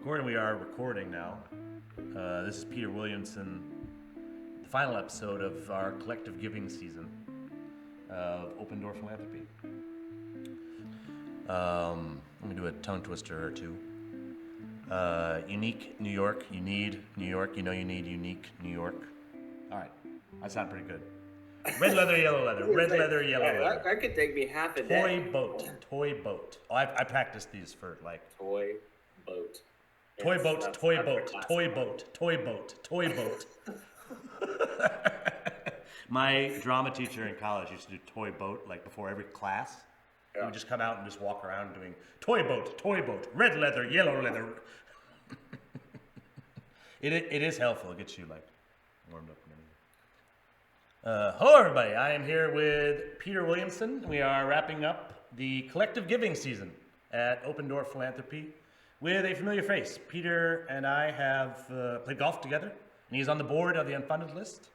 recording. We are recording now. This is Peter Williamson, the final episode of our collective giving season of Open Door Philanthropy. Let me do a tongue twister or two. Unique New York. You need New York. You know you need unique New York. All right, I sound pretty good. Red leather, yellow leather. Red leather, yellow leather. That could take me half a day. Toy boat. Oh, I practiced these for like... Toy boat. Toy boat. My drama teacher in college used to do toy boat like before every class. Yeah. We would just come out and just walk around doing toy boat, red leather, yellow leather. It is helpful. It gets you like warmed up. Hello, everybody. I am here with Peter Williamson. We are wrapping up the collective giving season at Open Door Philanthropy with a familiar face. Peter and I have played golf together, and he's on the board of the Unfunded List.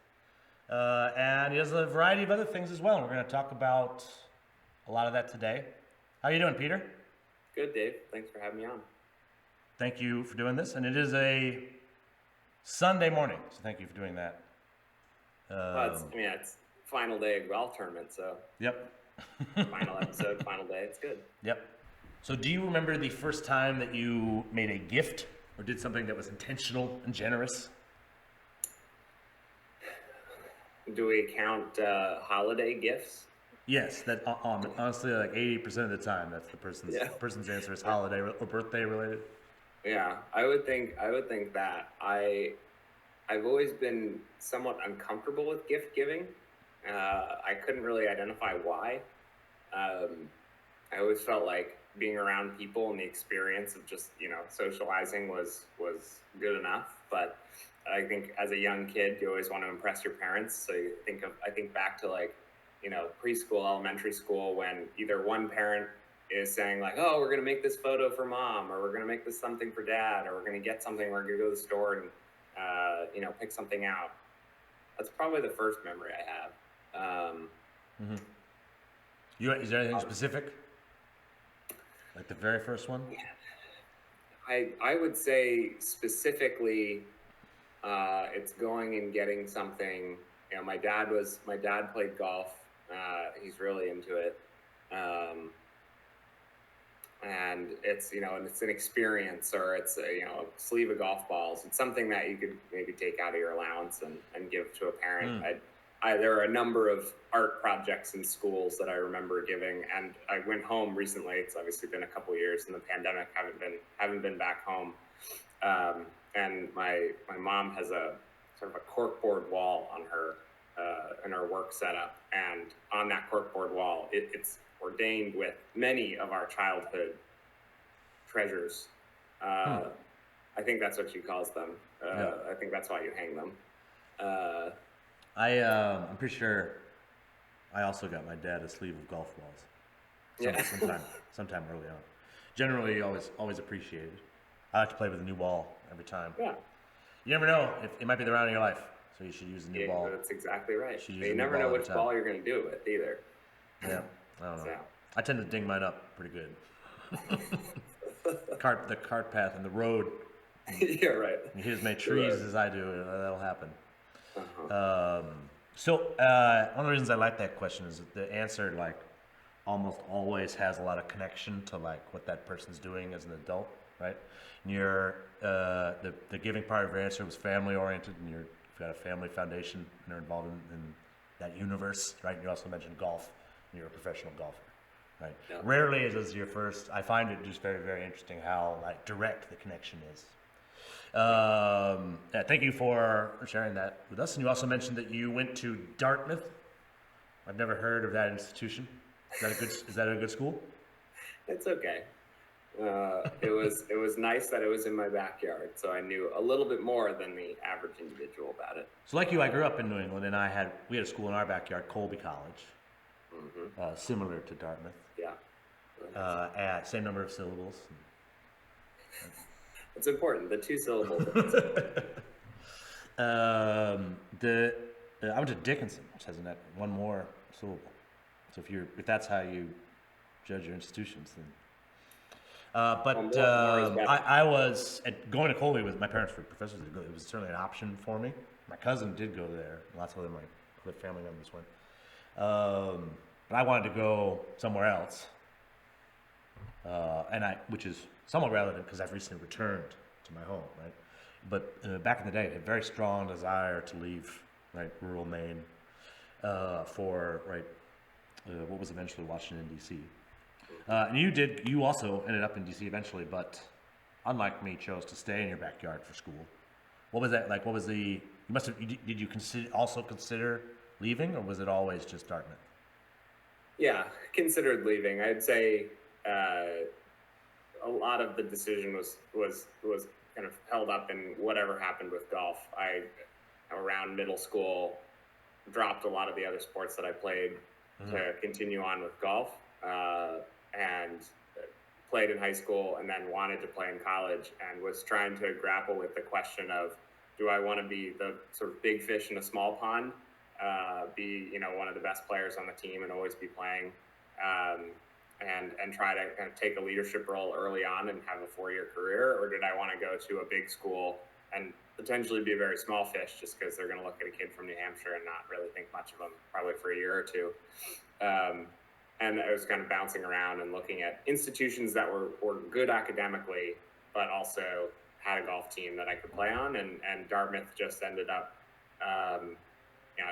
And he does a variety of other things as well. And we're going to talk about a lot of that today. How are you doing, Peter? Good, Dave. Thanks for having me on. Thank you for doing this. And it is a Sunday morning, so thank you for doing that. It's final day of golf tournament, so. Yep. Final episode, final day. It's good. Yep. So do you remember the first time that you made a gift or did something that was intentional and generous? Do we count holiday gifts? Yes, that honestly, like 80% of the time, that's the person's answer is holiday or birthday related. Yeah, I would think that I've always been somewhat uncomfortable with gift giving. I couldn't really identify why. I always felt like being around people and the experience of just, socializing was good enough. But I think as a young kid, you always want to impress your parents. So I think back to preschool, elementary school, when either one parent is saying like, oh, we're going to make this photo for mom, or we're going to make this something for dad, or we're going to get something, we're going to go to the store and pick something out. That's probably the first memory I have. Is there anything specific? Like the very first one? I would say specifically, it's going and getting something. My dad played golf. He's really into it. And it's, it's an experience, or it's a sleeve of golf balls. It's something that you could maybe take out of your allowance and give to a parent. There are a number of art projects in schools that I remember giving, and I went home recently. It's obviously been a couple of years in the pandemic. Haven't been back home. And my mom has a sort of a corkboard wall on her in her work setup, and on that corkboard wall, it's ordained with many of our childhood treasures. I think that's what she calls them. I think that's why you hang them. I'm pretty sure I also got my dad a sleeve of golf balls. Sometime early on. Generally, always appreciated. I like to play with a new ball every time. Yeah. You never know if it might be the round of your life, so you should use a new ball. That's exactly right. You never know which ball you're going to do it with either. Yeah. I don't know. So. I tend to ding mine up pretty good. The cart path and the road. Yeah, right. You hit as many trees as I do, that'll happen. So one of the reasons I like that question is that the answer almost always has a lot of connection to what that person's doing as an adult, right? And the giving part of your answer was family oriented, and you've got a family foundation and are involved in that universe, right? You also mentioned golf. You're a professional golfer, right? Yeah. Rarely is your first. I find it just very, very interesting how direct the connection is. Thank you for sharing that with us. And you also mentioned that you went to Dartmouth. I've never heard of that institution. Is that a good school? It's okay. It was nice that it was in my backyard, so I knew a little bit more than the average individual about it. So like you, I grew up in New England, and we had a school in our backyard, Colby College. Similar to Dartmouth. Yeah. Same number of syllables. It's important. The 2 syllables. I went to Dickinson, which has one more syllable. So if that's how you judge your institutions, then Well, But more is better. I was going to Colby with my parents were professors. It was certainly an option for me. My cousin did go there. Lots of other family members went. But I wanted to go somewhere else, which is somewhat relevant because I've recently returned to my home, right? But back in the day, I had a very strong desire to leave, right, rural Maine, for what was eventually Washington D.C. And you also ended up in D.C. eventually, but unlike me, chose to stay in your backyard for school. What was that like? What was you must have, did you also consider leaving, or was it always just Dartmouth? Yeah, considered leaving. I'd say a lot of the decision was kind of held up in whatever happened with golf. I around middle school dropped a lot of the other sports that I played to continue on with golf, and played in high school, and then wanted to play in college, and was trying to grapple with the question of, do I want to be the sort of big fish in a small pond, be one of the best players on the team and always be playing, and try to kind of take a leadership role early on and have a 4-year career, or did I want to go to a big school and potentially be a very small fish just because they're going to look at a kid from New Hampshire and not really think much of them probably for a year or two. And I was kind of bouncing around and looking at institutions that were good academically, but also had a golf team that I could play on. And Dartmouth just ended up, I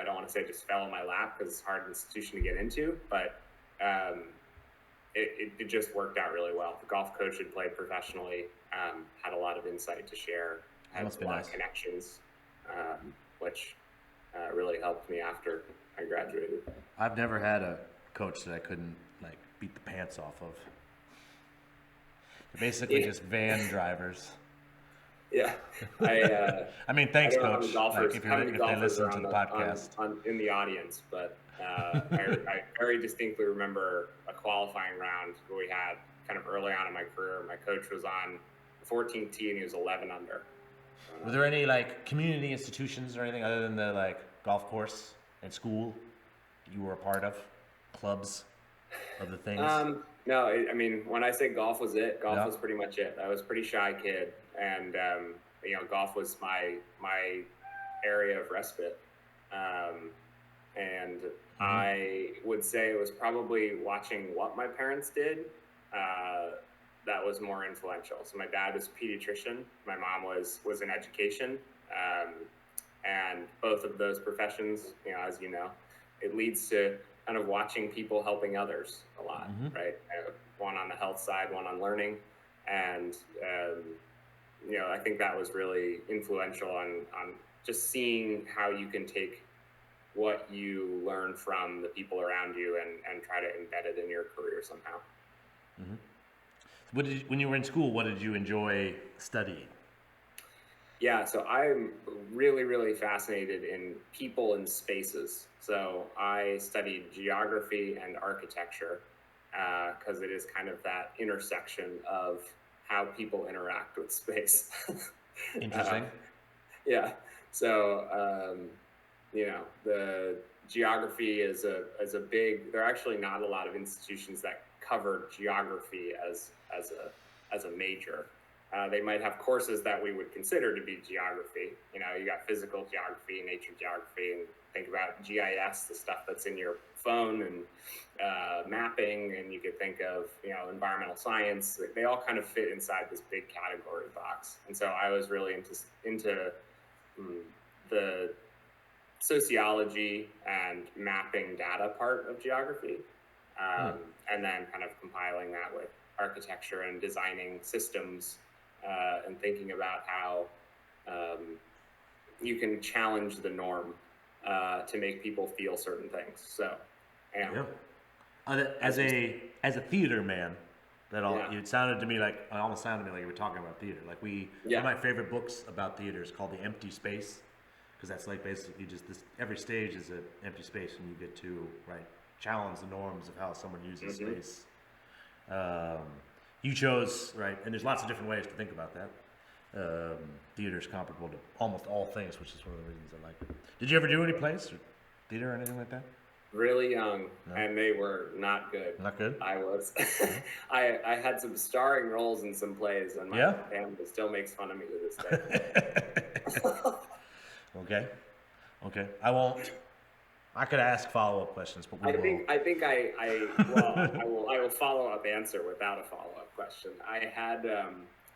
don't want to say just fell in my lap because it's a hard institution to get into, but it just worked out really well. The golf coach had played professionally, had a lot of insight to share, had a lot of connections, which really helped me after I graduated. I've never had a coach that I couldn't beat the pants off of. They're basically just van drivers. Yeah, I mean, thanks, I don't know Coach. if They listen to the podcast in the audience, but I very distinctly remember a qualifying round where we had kind of early on in my career. My coach was on the 14th tee and he was 11 under. Were there any community institutions or anything other than the golf course and school that you were a part of? Clubs of the things? No, I mean, when I say golf was it, golf was pretty much it. I was a pretty shy kid, and golf was my area of respite. And I would say it was probably watching what my parents did that was more influential. So my dad was a pediatrician, my mom was in education, and both of those professions, as you know, it leads to kind of watching people helping others a lot, right? One on the health side, one on learning. And, I think that was really influential on just seeing how you can take what you learn from the people around you and try to embed it in your career somehow. When you were in school, what did you enjoy studying? Yeah, so I'm really, really fascinated in people and spaces. So I studied geography and architecture because it is kind of that intersection of how people interact with space. Interesting. Yeah. So, the geography is a big. There are actually not a lot of institutions that cover geography as a major. They might have courses that we would consider to be geography. You got physical geography, nature geography, and think about GIS, the stuff that's in your phone, and mapping, and you could think of, environmental science. They all kind of fit inside this big category box. And so I was really into the sociology and mapping data part of geography, and then kind of compiling that with architecture and designing systems, and thinking about how you can challenge the norm to make people feel certain things. So, as a theater man, it sounded to me like you were talking about theater. One of my favorite books about theater is called The Empty Space, because that's basically just every stage is an empty space, and you get to challenge the norms of how someone uses space. You chose, and there's lots of different ways to think about that. Theater is comparable to almost all things, which is one of the reasons I like it. Did you ever do any plays or theater or anything like that? really young, No, and they were not good. not good. I was, No? I had some starring roles in some plays, and my Yeah. family still makes fun of me to this day. Okay. Okay. I won't. I could ask follow-up questions, but we won't. Well, I will follow up answer without a follow up question. I had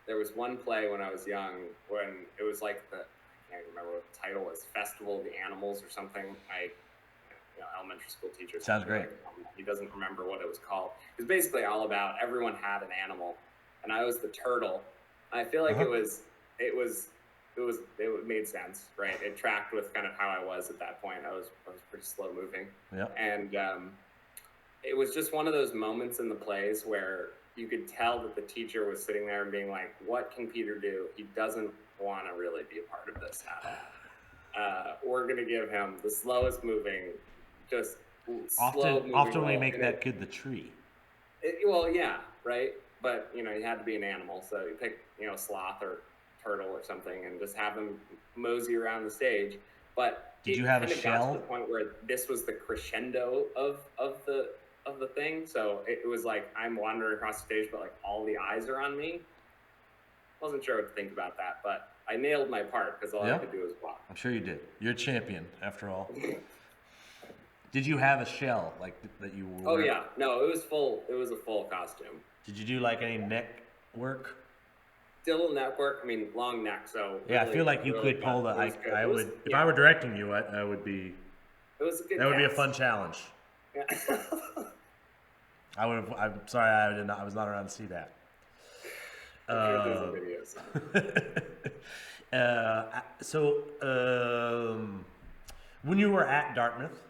there was one play when I was young when it was like I can't remember what the title was, Festival of the Animals or something. Elementary school teacher. Sounds great. He doesn't remember what it was called. It was basically all about everyone had an animal, and I was the turtle. I feel like Uh-huh. it made sense, right? It tracked with kind of how I was at that point. I was pretty slow moving, Yeah. and it was just one of those moments in the plays where you could tell that the teacher was sitting there and being like, "What can Peter do? He doesn't want to really be a part of this, Adam. We're gonna give him the slowest moving, just slow moving Often we role." make And that kid the tree. well, yeah, right. But you had to be an animal, so you pick sloth or turtle or something, and just have them mosey around the stage. But Did you it have a kind of got to shell? the point where this was the crescendo of the thing. So it was like I'm wandering across the stage, but like all the eyes are on me. Wasn't sure what to think about that, but I nailed my part because all I Yeah. could do was walk. I'm sure you did. You're a champion, after all. Did you have a shell like that you were? Oh yeah, no, it was full. It was a full costume. Did you do like any neck work? Still neck work. I mean, long neck. So Yeah, I really, feel like you really could pull the. it was good. I It was, would if yeah, I were directing you. I would be. it was a good. That would be a cast. fun challenge. Yeah. I would have. I'm sorry, I did not. I was not around to see that. I'm sure there's videos. So when you were at Dartmouth,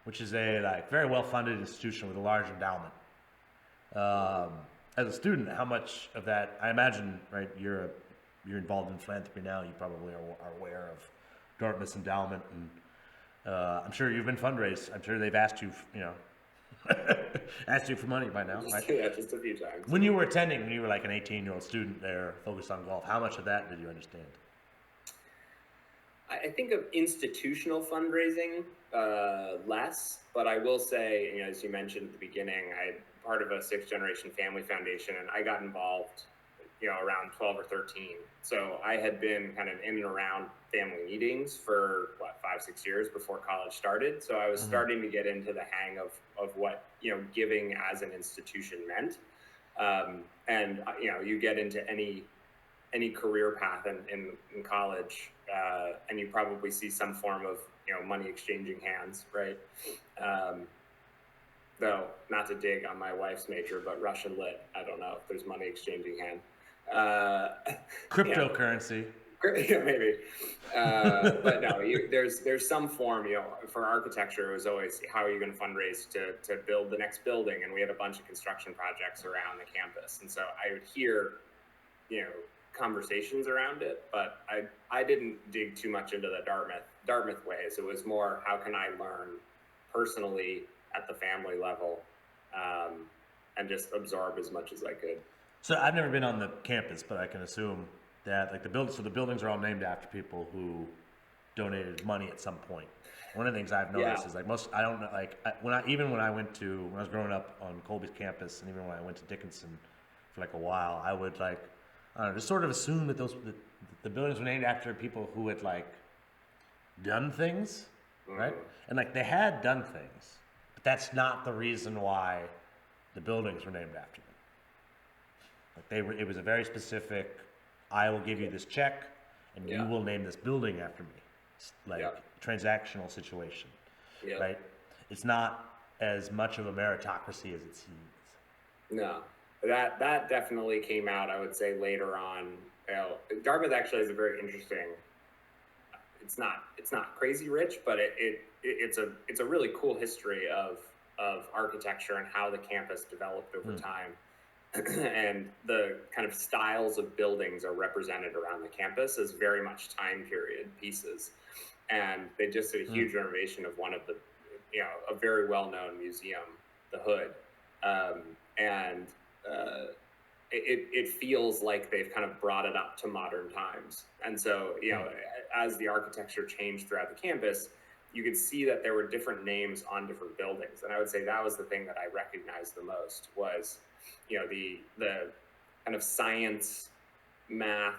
which is a very well-funded institution with a large endowment, as a student, how much of that? I imagine, right? You're involved in philanthropy now. You probably are aware of Dartmouth's endowment, and I'm sure you've been fundraised. I'm sure they've asked you, asked you for money by now, right? Yeah, just a few times. When you were attending, when you were like an 18-year-old student there, focused on golf, how much of that did you understand? I think of institutional fundraising less, but I will say, as you mentioned at the beginning, I'm part of a 6th-generation family foundation, and I got involved, around 12 or 13. So I had been kind of in and around family meetings for 5-6 years before college started. So I was starting to get into the hang of what giving as an institution meant, and you get into any career path in college, and you probably see some form of money exchanging hands, right? Though not to dig on my wife's major, but Russian lit, I don't know if there's money exchanging hand. Cryptocurrency. Yeah, maybe. But no, there's some form. For architecture, it was always how are you going to fundraise to build the next building, and we had a bunch of construction projects around the campus, and so I would hear, conversations around it, but I didn't dig too much into the Dartmouth ways. It was more how can I learn personally at the family level, and just absorb as much as I could. So I've never been on the campus, but I can assume that the buildings are all named after people who donated money at some point. One of the things I've noticed is I don't know, when I was growing up on Colby's campus, and even when I went to Dickinson for like a while, I would just sort of assume that the buildings were named after people who had done things, right? And they had done things, but that's not the reason why the buildings were named after them. It was a very specific, I will give you this check, and you will name this building after me, transactional situation, right? It's not as much of a meritocracy as it seems. No, that definitely came out, I would say, later on. Dartmouth actually is a very interesting. It's not crazy rich, but it's a really cool history of architecture and how the campus developed over time. And the kind of styles of buildings are represented around the campus as very much time period pieces. And they just did a huge renovation of one of the, a very well-known museum, the Hood. It feels like they've kind of brought it up to modern times. And so, as the architecture changed throughout the campus, you could see that there were different names on different buildings. And I would say that was the thing that I recognized the most was, the kind of science, math,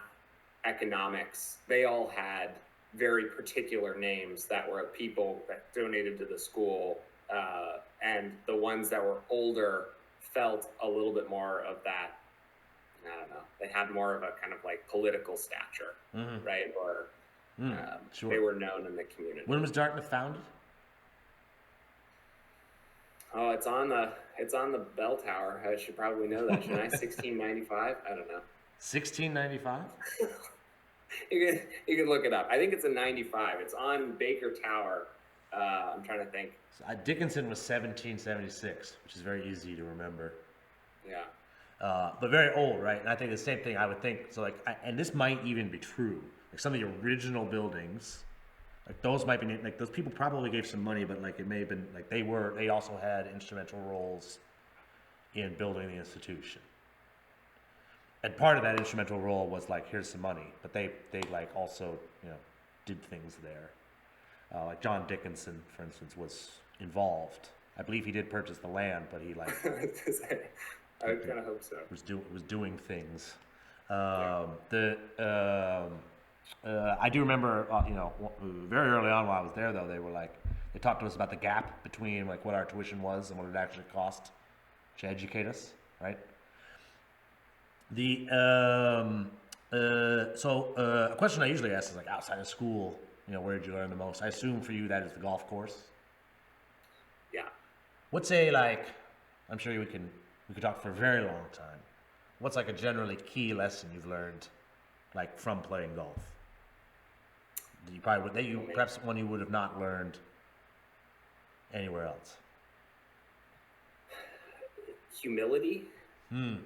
economics, they all had very particular names that were people that donated to the school. And the ones that were older felt a little bit more of that, I don't know, they had more of a kind of like political stature, right? Or Sure. they were known in the community. When was Dartmouth founded? Oh, it's on the bell tower. I should probably know that, shouldn't I? 1695? I don't know. 1695? You can look it up. I think it's a 95. It's on Baker Tower. I'm trying to think. So, Dickinson was 1776, which is very easy to remember. Yeah. But very old, right? And I think the same thing I would think. So like, and this might even be true. Like some of the original buildings, like those might be, like those people probably gave some money, but like it may have been, like they also had instrumental roles in building the institution. And part of that instrumental role was like, here's some money, but they like also, did things there. Like John Dickinson, for instance, was involved. I believe he did purchase the land, but he like I would kind of hope so. Was doing things. Yeah. I do remember, very early on while I was there, though, they talked to us about the gap between like what our tuition was and what it actually cost to educate us, right? A question I usually ask is like outside of school, where did you learn the most? I assume for you that is the golf course. Yeah. What's I'm sure we could talk for a very long time. What's like a generally key lesson you've learned, like from playing golf? Perhaps one you would have not learned anywhere else. Humility. Yeah.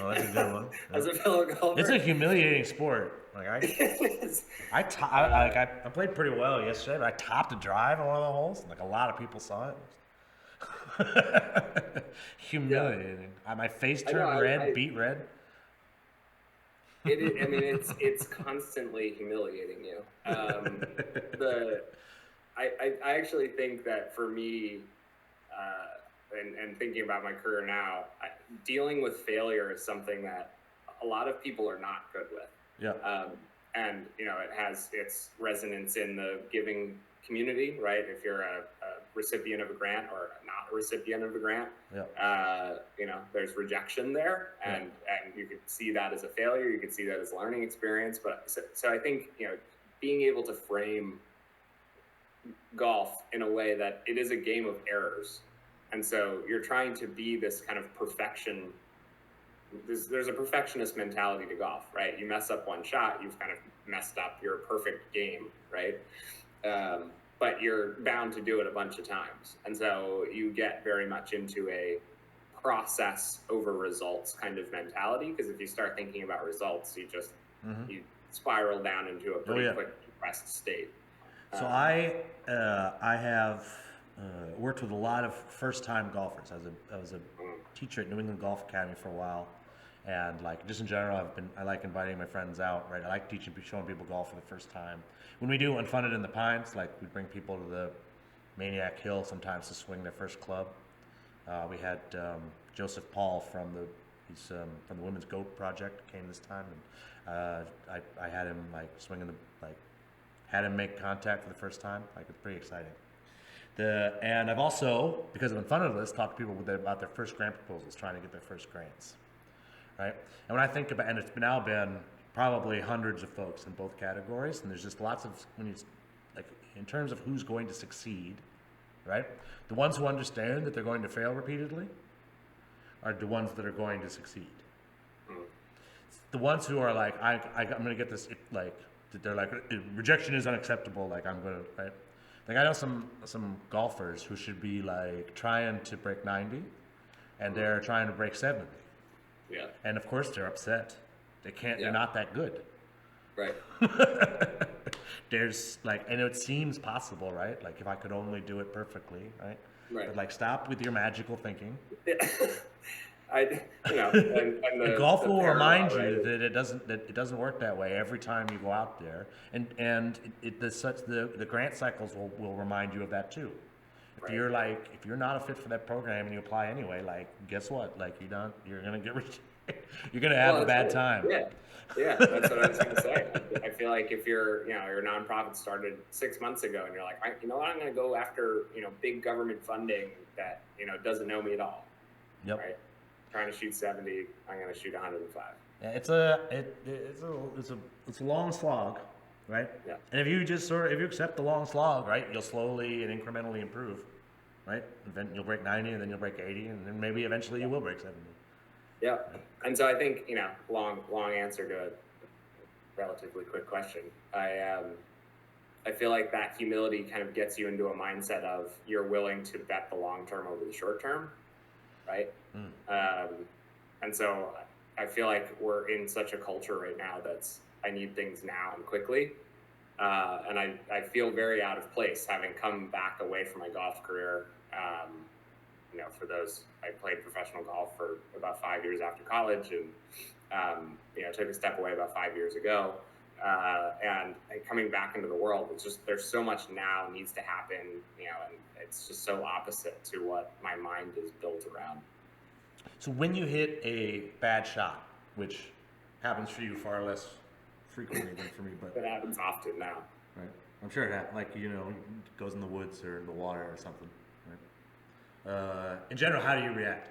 Oh, that's a good one. Yeah. As a fellow golfer, it's a humiliating sport. Like I played pretty well yesterday, but I topped a drive on one of the holes, and like a lot of people saw it. Humiliating. Yeah. My face turned red, beet red. It's constantly humiliating you. I actually think that for me, and thinking about my career now, dealing with failure is something that a lot of people are not good with. Yeah. And it has its resonance in the giving community, right? If you're a recipient of a grant or not a recipient of a grant, yeah. There's rejection there, and you could see that as a failure. You could see that as a learning experience. But so I think being able to frame golf in a way that it is a game of errors, and so you're trying to be this kind of perfection. There's a perfectionist mentality to golf, right? You mess up one shot, you've kind of messed up your perfect game, right? But you're bound to do it a bunch of times. And so you get very much into a process over results kind of mentality, because if you start thinking about results, you spiral down into a pretty quick depressed state. So I have worked with a lot of first-time golfers. I was a teacher at New England Golf Academy for a while, and like just in general, I like inviting my friends out. Right, I like showing people golf for the first time. When we do Unfunded in the Pines, like we bring people to the Maniac Hill sometimes to swing their first club. We had Joseph Paul from the Women's Goat Project came this time, and I had him like swinging had him make contact for the first time. Like it's pretty exciting. And I've also, because of Unfunded List, talked to people about their first grant proposals, trying to get their first grants, right? And when I think about, and it's now been probably hundreds of folks in both categories, and there's just lots of, in terms of who's going to succeed, right? The ones who understand that they're going to fail repeatedly are the ones that are going to succeed. The ones who are like, I'm going to get this, they're like, rejection is unacceptable, like I'm going to, right? Like I know some golfers who should be like trying to break 90, and they're trying to break 70. Yeah. And of course they're upset. They can't. Yeah. They're not that good. Right. There's and it seems possible, right? Like if I could only do it perfectly, right? Right. But stop with your magical thinking. and And golf the will parallel, remind right? you that it doesn't work that way every time you go out there, and the grant cycles will remind you of that too. If Right. if you're not a fit for that program and you apply anyway, like guess what? Like you're gonna get you're gonna have Well, a that's bad right. time. Yeah. Yeah, that's what I was going to say. I feel like if your nonprofit started 6 months ago and you're like, you know what, I'm going to go after, big government funding that, doesn't know me at all. Yep. Right. Trying to shoot 70, I'm going to shoot 105. Yeah, it's a long slog, right? Yeah. And if you accept the long slog, right, you'll slowly and incrementally improve, right? And then you'll break 90, and then you'll break 80, and then maybe eventually you will break 70. Yeah. And so I think, long answer to a relatively quick question. I feel like that humility kind of gets you into a mindset of you're willing to bet the long term over the short term, right? And so I feel like we're in such a culture right now that's I need things now and quickly. And I feel very out of place having come back away from my golf career. For those, I played professional golf for about 5 years after college and, took a step away about 5 years ago. And coming back into the world, it's just, there's so much now needs to happen, and it's just so opposite to what my mind is built around. So when you hit a bad shot, which happens for you far less frequently than for me, but It happens often now. right, I'm sure it happens. Like it goes in the woods or in the water or something. Right. In general, how do you react?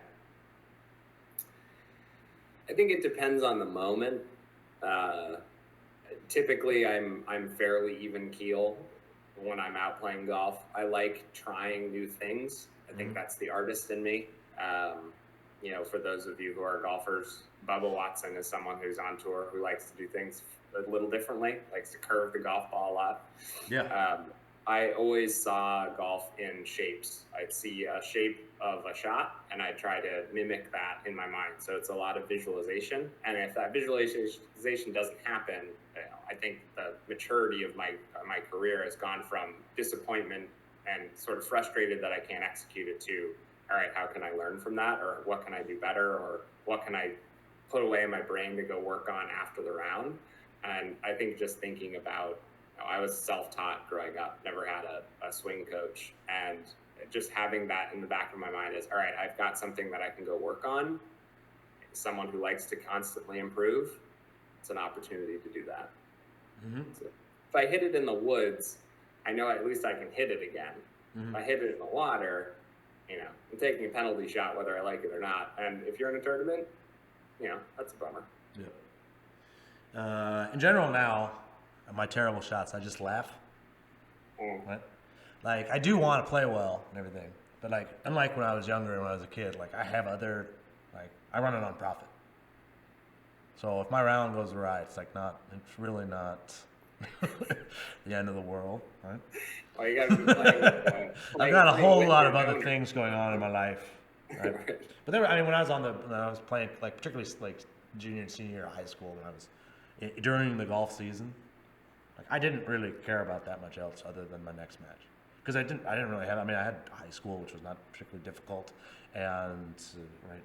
I think it depends on the moment. Typically, I'm fairly even keel when I'm out playing golf. I like trying new things. I think that's the artist in me. For those of you who are golfers, Bubba Watson is someone who's on tour who likes to do things a little differently, likes to curve the golf ball a lot. Yeah. I always saw golf in shapes. I'd see a shape of a shot and I'd try to mimic that in my mind. So it's a lot of visualization. And if that visualization doesn't happen, I think the maturity of my career has gone from disappointment and sort of frustrated that I can't execute it to, all right, how can I learn from that? Or what can I do better? Or what can I put away in my brain to go work on after the round? And I think just thinking about, I was self-taught growing up, never had a swing coach. And just having that in the back of my mind is, all right, I've got something that I can go work on. Someone who likes to constantly improve, it's an opportunity to do that. So if I hit it in the woods, I know at least I can hit it again. If I hit it in the water, I'm taking a penalty shot whether I like it or not. And if you're in a tournament, that's a bummer. Yeah. In general now, my terrible shots, I just laugh. Right? Like, I do want to play well and everything. But, like, unlike when I was younger and when I was a kid, like, I have I run a nonprofit. So if my round goes awry, it's really not the end of the world, right? Well, you got to be playing. I've got a whole lot of other things going on in my life, right? Right. But when I was playing, like, particularly like junior and senior year of high school, when I was during the golf season, like, I didn't really care about that much else other than my next match, because I didn't really have. I had high school, which was not particularly difficult, and right,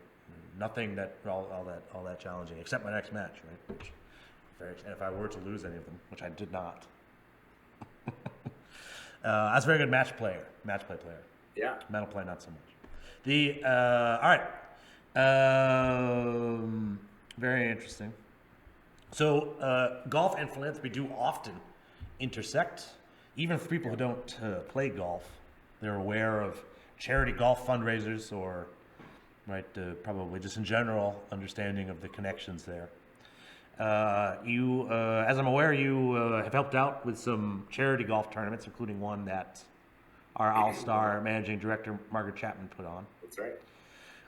nothing that all that challenging except my next match, right? And if I were to lose any of them, which I did not. I was a very good match play player. Yeah. Mental play, not so much. All right. Very interesting. So, golf and philanthropy do often intersect. Even for people who don't play golf, they're aware of charity golf fundraisers or, probably just in general understanding of the connections there. As I'm aware, you have helped out with some charity golf tournaments, including one that our All-Star managing director, Margaret Chapman, put on. That's right.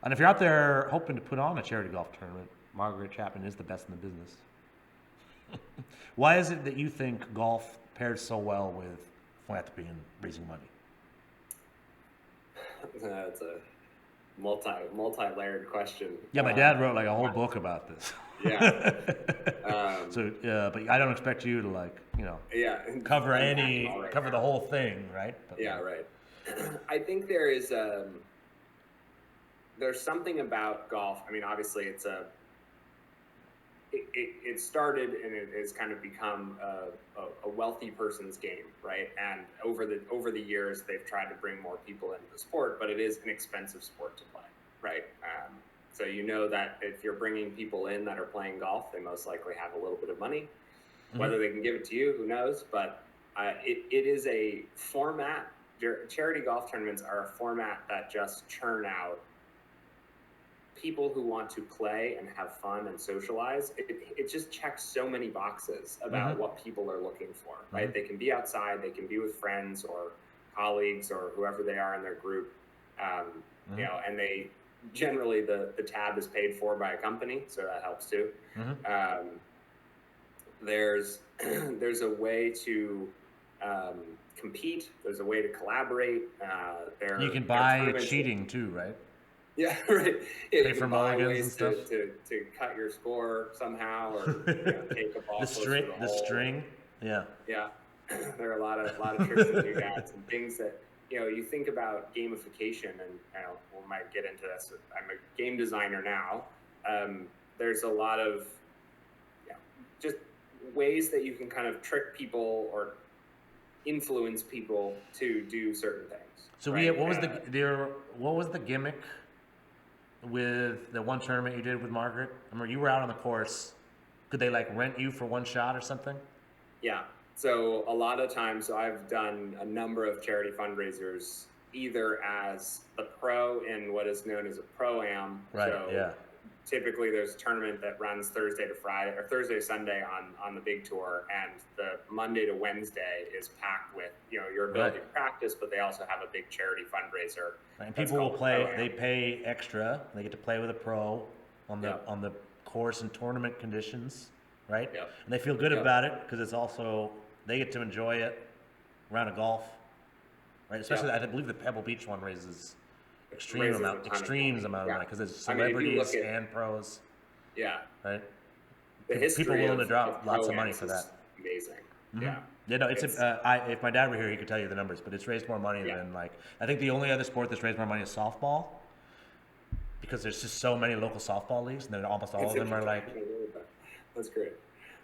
And if you're out there hoping to put on a charity golf tournament, Margaret Chapman is the best in the business. Why is it that you think golf pairs so well with philanthropy and raising money? That's a multi-layered question. Yeah, my dad wrote like a whole book about this. Yeah. But I don't expect you to cover the whole thing, right? But, yeah, right. I think there is there's something about golf. I mean, obviously it started and it has kind of become a wealthy person's game, right? And over the years, they've tried to bring more people into the sport, but it is an expensive sport to play, right? So you know that if you're bringing people in that are playing golf, they most likely have a little bit of money. Whether they can give it to you, who knows? But it is a format. Charity golf tournaments are a format that just churn out people who want to play and have fun and socialize. It just checks so many boxes about what people are looking for, right? They can be outside, they can be with friends or colleagues or whoever they are in their group, you know, and they generally the tab is paid for by a company, so that helps too. There's a way to compete. There's a way to collaborate. You can buy cheating too, right? Yeah, right. Pay for mulligans and stuff. To cut your score somehow, or take a ball the string. Yeah. Yeah. There are a lot of tricks to do that, and things that you think about gamification, and we might get into this. I'm a game designer now. There's a lot of just ways that you can kind of trick people or influence people to do certain things. So right? what was the gimmick with the one tournament you did with Margaret? I remember you were out on the course. Could they like rent you for one shot or something? Yeah. So a lot of times I've done a number of charity fundraisers either as the pro in what is known as a pro-am. Right. So yeah. Typically there's a tournament that runs Thursday to Friday or Thursday to Sunday on the big tour, and the Monday to Wednesday is packed with your ability to practice, but they also have a big charity fundraiser. Right. And people will play. They pay extra. They get to play with a pro on the course and tournament conditions, right? Yep. And they feel good about it because it's also they get to enjoy it. Round of golf, right? Especially I believe the Pebble Beach one raises extremes amount of money because there's celebrities and pros. Yeah. Right. The history people willing to drop of lots of money for that. Amazing. Yeah. Yeah. No, if my dad were here, he could tell you the numbers, but it's raised more money than I think the only other sport that's raised more money is softball, because there's just so many local softball leagues, and then almost all of them are like. That's great.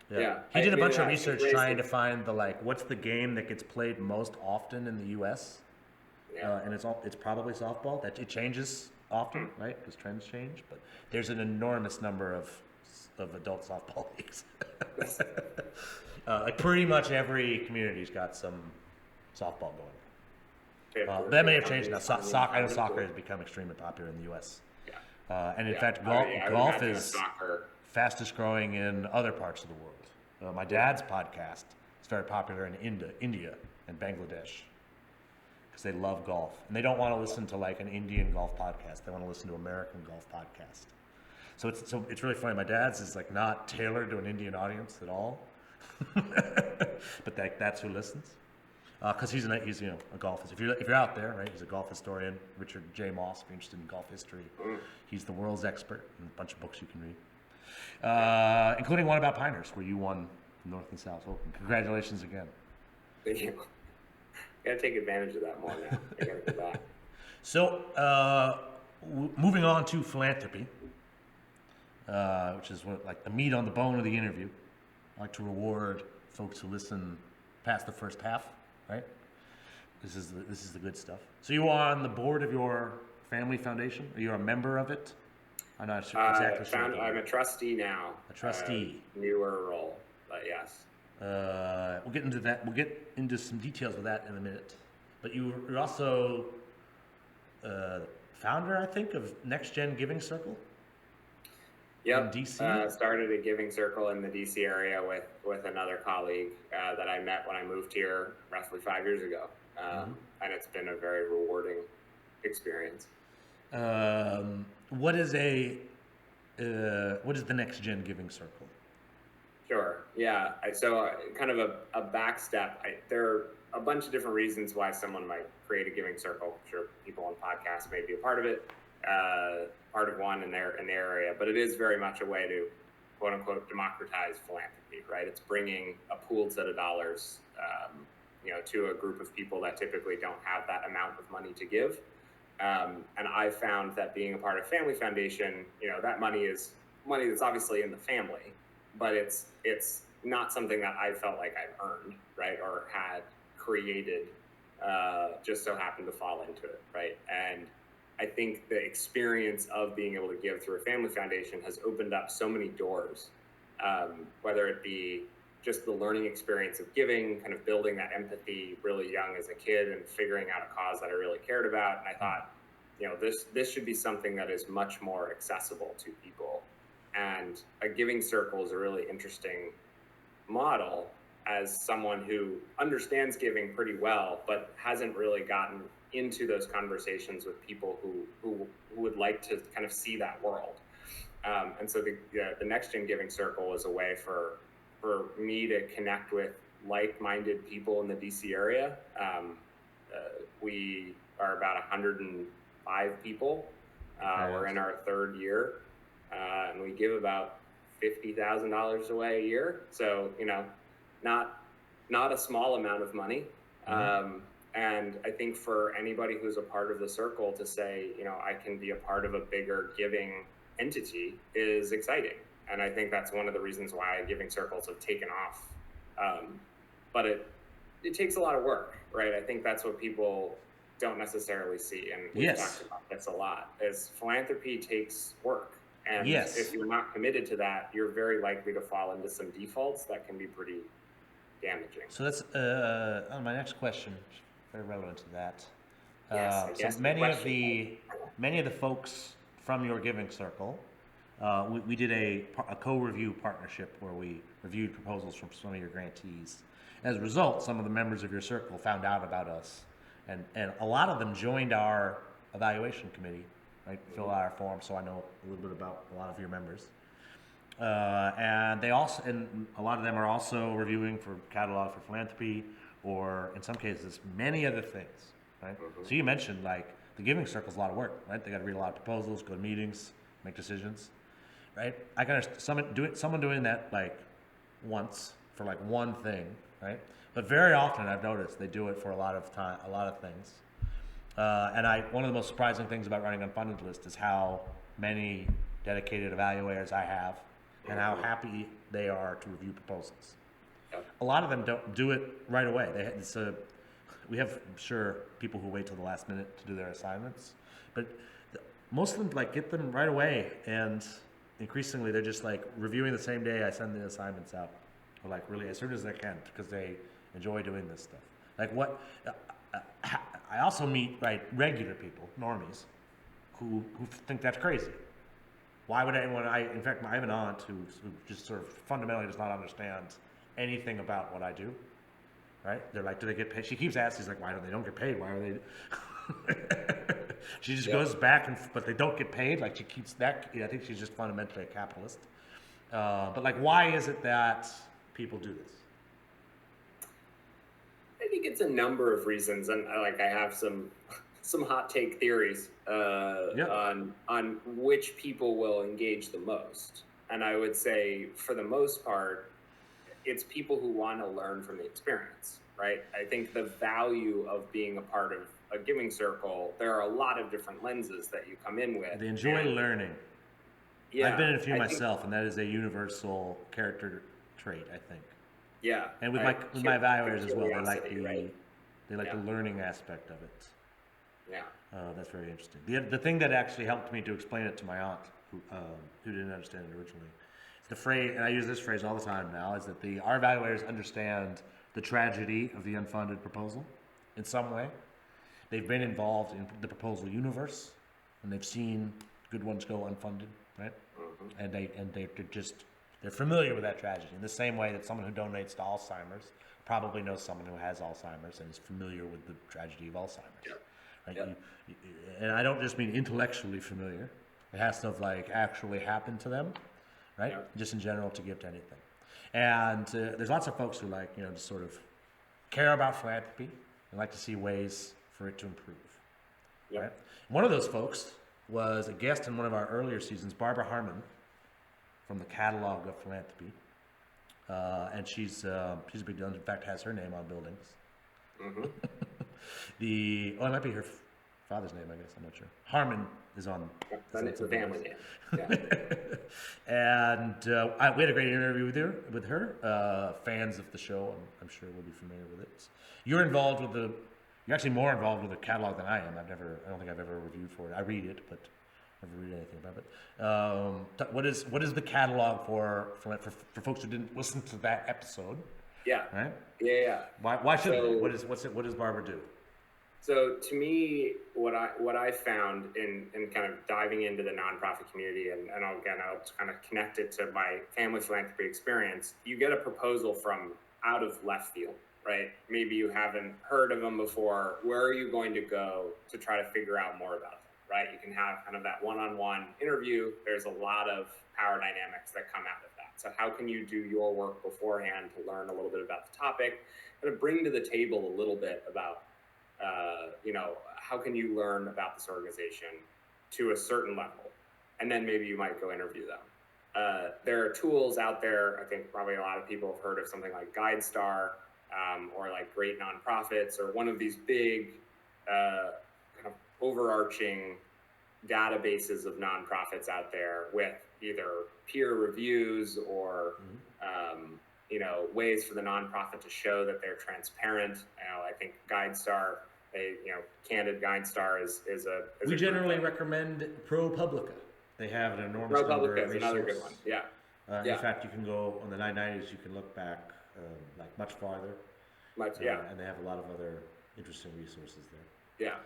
Yeah. He did a bunch of research trying to find what's the game that gets played most often in the U.S. And it's probably softball. That it changes often, right? Because trends change. But there's an enormous number of adult softball leagues. Pretty much every community's got some softball going. That may have changed now. I know soccer has become extremely popular in the U.S. And in fact, golf is fastest growing in other parts of the world. My dad's podcast is very popular in India and Bangladesh, because they love golf, and they don't want to listen to an Indian golf podcast. They want to listen to American golf podcast. So it's really funny. My dad's is not tailored to an Indian audience at all, but that's who listens. Because he's a golf. If you're out there, right? He's a golf historian, Richard J. Moss. If you're interested in golf history, he's the world's expert in a bunch of books you can read, including one about Pinehurst, where you won the North and South Open. Congratulations again. Thank you. Got to take advantage of that more now. I got to go back. So, moving on to philanthropy, which is the meat on the bone of the interview. I like to reward folks who listen past the first half, right? This is the good stuff. So you are on the board of your family foundation? Are you a member of it? I'm not exactly sure. I'm a trustee now. A trustee. Newer role, but yes. We'll get into that. We'll get into some details of that in a minute. But you're also founder, I think, of Next Gen Giving Circle. Yep. In DC. Started a giving circle in the DC area with another colleague that I met when I moved here roughly 5 years ago, and it's been a very rewarding experience. What is the Next Gen Giving Circle? Sure. Yeah. So kind of a back step. There are a bunch of different reasons why someone might create a giving circle. I'm sure people on podcasts may be a part of it, part of one in their area, but it is very much a way to quote unquote democratize philanthropy, right? It's bringing a pooled set of dollars, to a group of people that typically don't have that amount of money to give. And I found that being a part of Family Foundation, that money is money that's obviously in the family, but it's not something that I felt like I've earned, right, or had created. Just so happened to fall into it, right? And I think the experience of being able to give through a family foundation has opened up so many doors, whether it be just the learning experience of giving, kind of building that empathy really young as a kid and figuring out a cause that I really cared about. And I thought, this should be something that is much more accessible to people. And a giving circle is a really interesting model as someone who understands giving pretty well, but hasn't really gotten into those conversations with people who would like to kind of see that world. And so the Next Gen Giving Circle is a way for me to connect with like-minded people in the DC area. We are about 105 people. We're in our third year, and we give about $50,000 away a year. So, not a small amount of money. And I think for anybody who's a part of the circle to say, I can be a part of a bigger giving entity is exciting. And I think that's one of the reasons why giving circles have taken off. But it takes a lot of work, right? I think that's what people don't necessarily see. And we've talked about this a lot, is philanthropy takes work. And if you're not committed to that, you're very likely to fall into some defaults that can be pretty damaging. So that's my next question, very relevant to that. Yes, so many of the folks from your giving circle, we did a co-review partnership where we reviewed proposals from some of your grantees. As a result, some of the members of your circle found out about us, and a lot of them joined our evaluation committee, right? Fill out our form, so I know a little bit about a lot of your members. And a lot of them are also reviewing for catalog for philanthropy, or in some cases, many other things, right? So you mentioned the giving circle is a lot of work, right? They got to read a lot of proposals, go to meetings, make decisions, right? I got someone doing that once for one thing, right? But very often I've noticed they do it for a lot of things. And one of the most surprising things about running Unfunded List is how many dedicated evaluators I have, and how happy they are to review proposals. A lot of them don't do it right away. We have, I'm sure, people who wait till the last minute to do their assignments, but most of them get them right away, and increasingly they're just reviewing the same day I send the assignments out, or really as soon as they can, because they enjoy doing this stuff. I also meet regular people, normies, who think that's crazy. Why would anyone? In fact, I have an aunt who just sort of fundamentally does not understand anything about what I do. Right? They're like, do they get paid? She keeps asking, she's like, why don't get paid? Why are they? She just goes back but they don't get paid. She keeps that. I think she's just fundamentally a capitalist. But why is it that people do this? I think it's a number of reasons, and I have some hot take theories on which people will engage the most. And I would say, for the most part, it's people who want to learn from the experience, right? I think the value of being a part of a giving circle, there are a lot of different lenses that you come in with. They enjoy learning. I've been in a few myself, and that is a universal character trait, I think. Yeah. And with my evaluators as well, they like the learning aspect of it. Yeah. That's very interesting. The thing that actually helped me to explain it to my aunt, who didn't understand it originally, the phrase, and I use this phrase all the time now, is that our evaluators understand the tragedy of the unfunded proposal in some way. They've been involved in the proposal universe, and they've seen good ones go unfunded, right? And they're familiar with that tragedy in the same way that someone who donates to Alzheimer's probably knows someone who has Alzheimer's and is familiar with the tragedy of Alzheimer's. Right? And I don't just mean intellectually familiar. It has to have actually happened to them. Right? Just in general, to give to anything. And there's lots of folks who just sort of care about philanthropy and like to see ways for it to improve. Right? One of those folks was a guest in one of our earlier seasons, Barbara Harmon, from the Catalog of Philanthropy. And she's a big deal. In fact, has her name on buildings. It might be her father's name, I guess. I'm not sure. Harmon is on. Then it's a family name. Yeah. And we had a great interview with her. Fans of the show, I'm sure, will be familiar with it. You're involved with the. You're actually more involved with the catalog than I am. I don't think I've ever reviewed for it. I read it, but never read anything about it. What is the catalog for folks who didn't listen to that episode? Yeah. Right. Yeah. Why should they? What does Barbara do? So to me, what I found in kind of diving into the nonprofit community, and I'll kind of connect it to my family philanthropy experience, you get a proposal from out of left field, right? Maybe you haven't heard of them before. Where are you going to go to try to figure out more about them, right? You can have kind of that one-on-one interview. There's a lot of power dynamics that come out of that. So how can you do your work beforehand to learn a little bit about the topic, kind of bring to the table a little bit about how can you learn about this organization to a certain level, and then maybe you might go interview them. There are tools out there. I think probably a lot of people have heard of something like GuideStar, or like Great Nonprofits, or one of these big kind of overarching databases of nonprofits out there with either peer reviews or ways for the nonprofit to show that they're transparent. I think GuideStar, Candid GuideStar is a. We generally recommend ProPublica. They have an enormous number of ProPublica is another good one. Yeah. In fact, you can go on the 990s. You can look back like much farther. And they have a lot of other interesting resources there. Yeah.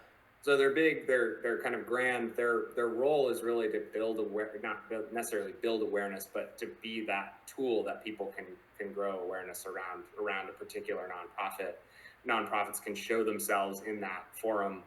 So they're big. They're kind of grand. Their role is really to not necessarily build awareness, but to be that tool that people can grow awareness around a particular nonprofit. Nonprofits can show themselves in that forum.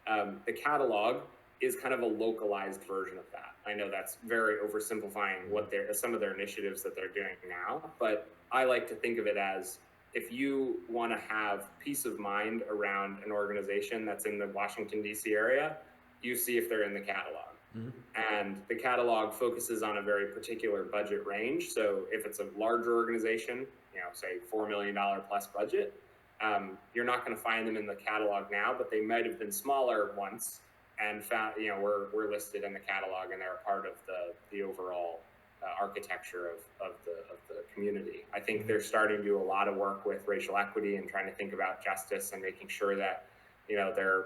The catalog is kind of a localized version of that. I know that's very oversimplifying some of their initiatives that they're doing now, but I like to think of it as, if you want to have peace of mind around an organization that's in the Washington, D.C. area, you see if they're in the catalog. Mm-hmm. And the catalog focuses on a very particular budget range. So if it's a larger organization, say $4 million plus budget, you're not going to find them in the catalog now, but they might have been smaller once and found, we're listed in the catalog, and they're a part of the overall architecture of the community. I think they're starting to do a lot of work with racial equity and trying to think about justice and making sure that their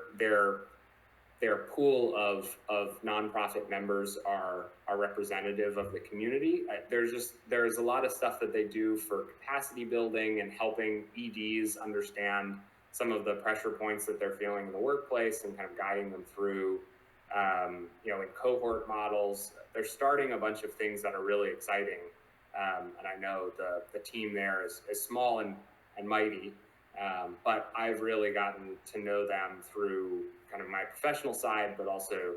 pool of nonprofit members are representative of the community. There's a lot of stuff that they do for capacity building and helping EDs understand some of the pressure points that they're feeling in the workplace and kind of guiding them through, in cohort models. They're starting a bunch of things that are really exciting. And I know the team there is small and mighty, but I've really gotten to know them through kind of my professional side, but also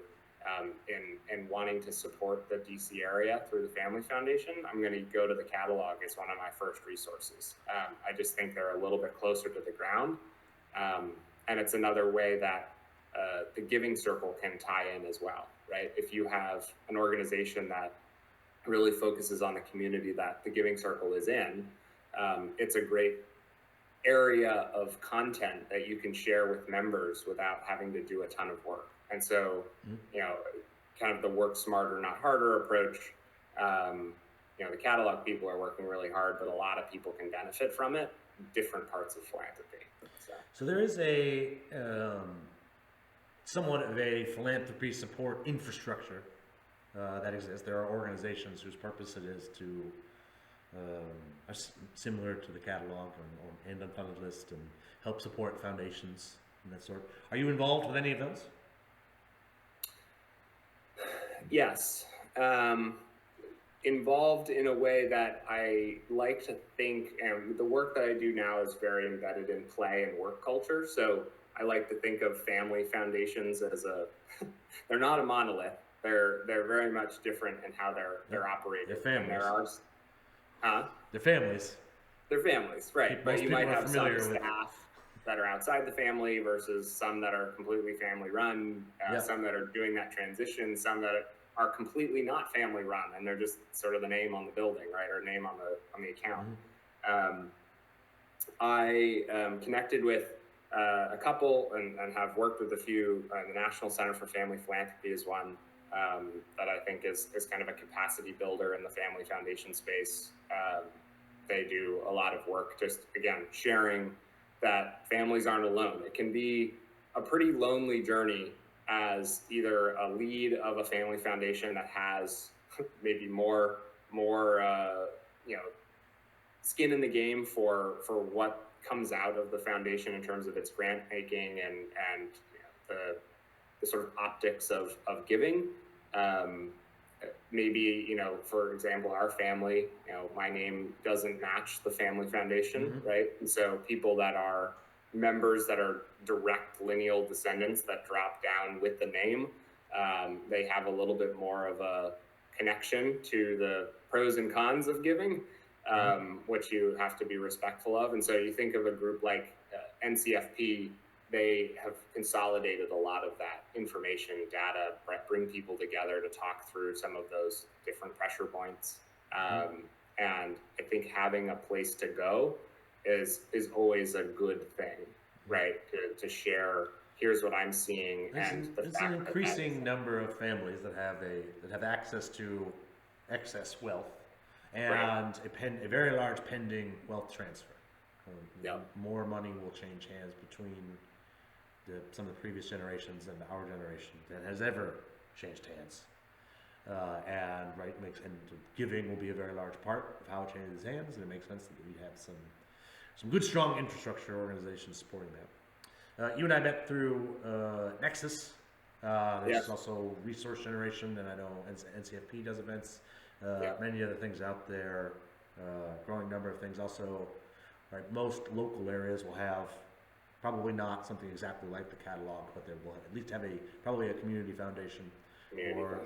in wanting to support the DC area through the Family Foundation. I'm going to go to the catalog as one of my first resources. I just think they're a little bit closer to the ground. And it's another way that the Giving Circle can tie in as well, right? If you have an organization that really focuses on the community that the Giving Circle is in, it's a great area of content that you can share with members without having to do a ton of work. And so, kind of the work smarter, not harder approach. The catalog people are working really hard, but a lot of people can benefit from it, different parts of philanthropy. So there is a somewhat of a philanthropy support infrastructure that exists. There are organizations whose purpose it is to are similar to the catalog and Unfunded List, and help support foundations and that sort. Are you involved with any of those? Yes. Involved in a way that I like to think, and the work that I do now is very embedded in play and work culture. So I like to think of family foundations as they're not a monolith. They're very much different in how they're operated. They're families. They're families. They're families, right. But you might have some with staff that are outside the family versus some that are completely family run, some that are doing that transition, some that are completely not family run, and they're just sort of the name on the building, right, or name on the account. I connected with a couple and have worked with a few. The National Center for Family Philanthropy is one that I think is kind of a capacity builder in the family foundation space. They do a lot of work, just again, sharing that families aren't alone. It can be a pretty lonely journey as either a lead of a family foundation that has maybe more you know, skin in the game for what comes out of the foundation in terms of its grant making and you know, the sort of optics of giving. Maybe, you know, for example, our family, you know, my name doesn't match the family foundation, right? And so people that are members that are direct lineal descendants that drop down with the name, they have a little bit more of a connection to the pros and cons of giving, which you have to be respectful of. And so you think of a group like NCFP, they have consolidated a lot of that information, data, bring people together to talk through some of those different pressure points. And I think having a place to go is always a good thing, right? To share, here's what I'm seeing, There's an increasing number of families that have access to excess wealth and a very large pending wealth transfer. More money will change hands between some of the previous generations and our generation than has ever changed hands. And giving will be a very large part of how it changes hands, and it makes sense that we have some good, strong infrastructure organizations supporting that. You and I met through Nexus. There's also resource generation, and I know NCFP does events. Many other things out there, growing number of things. Also, right, most local areas will have probably not something exactly like the catalog, but they will at least have probably a community foundation or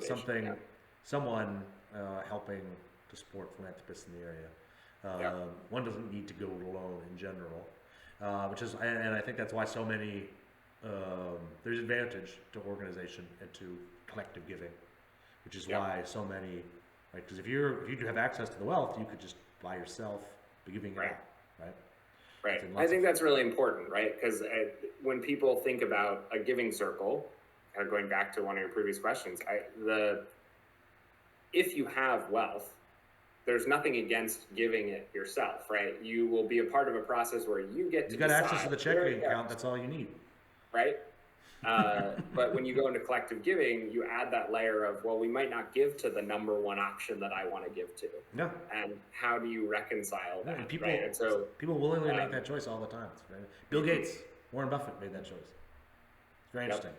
someone helping to support philanthropists in the area. One doesn't need to go it alone in general, and I think that's why so many there's advantage to organization and to collective giving, which is why so many, right? Because if you do have access to the wealth, you could just by yourself be giving it out, right? Right. I think that's really important, right? Because when people think about a giving circle, kind of going back to one of your previous questions, if you have wealth, there's nothing against giving it yourself, right? You will be a part of a process where you get to You've got access to the checking account. That's all you need, right? But when you go into collective giving, you add that layer of, well, we might not give to the number one option that I want to give to. No. And how do you reconcile that? And people, right? And so people willingly make that choice all the time. Right? Bill Gates, Warren Buffett made that choice. It's very interesting.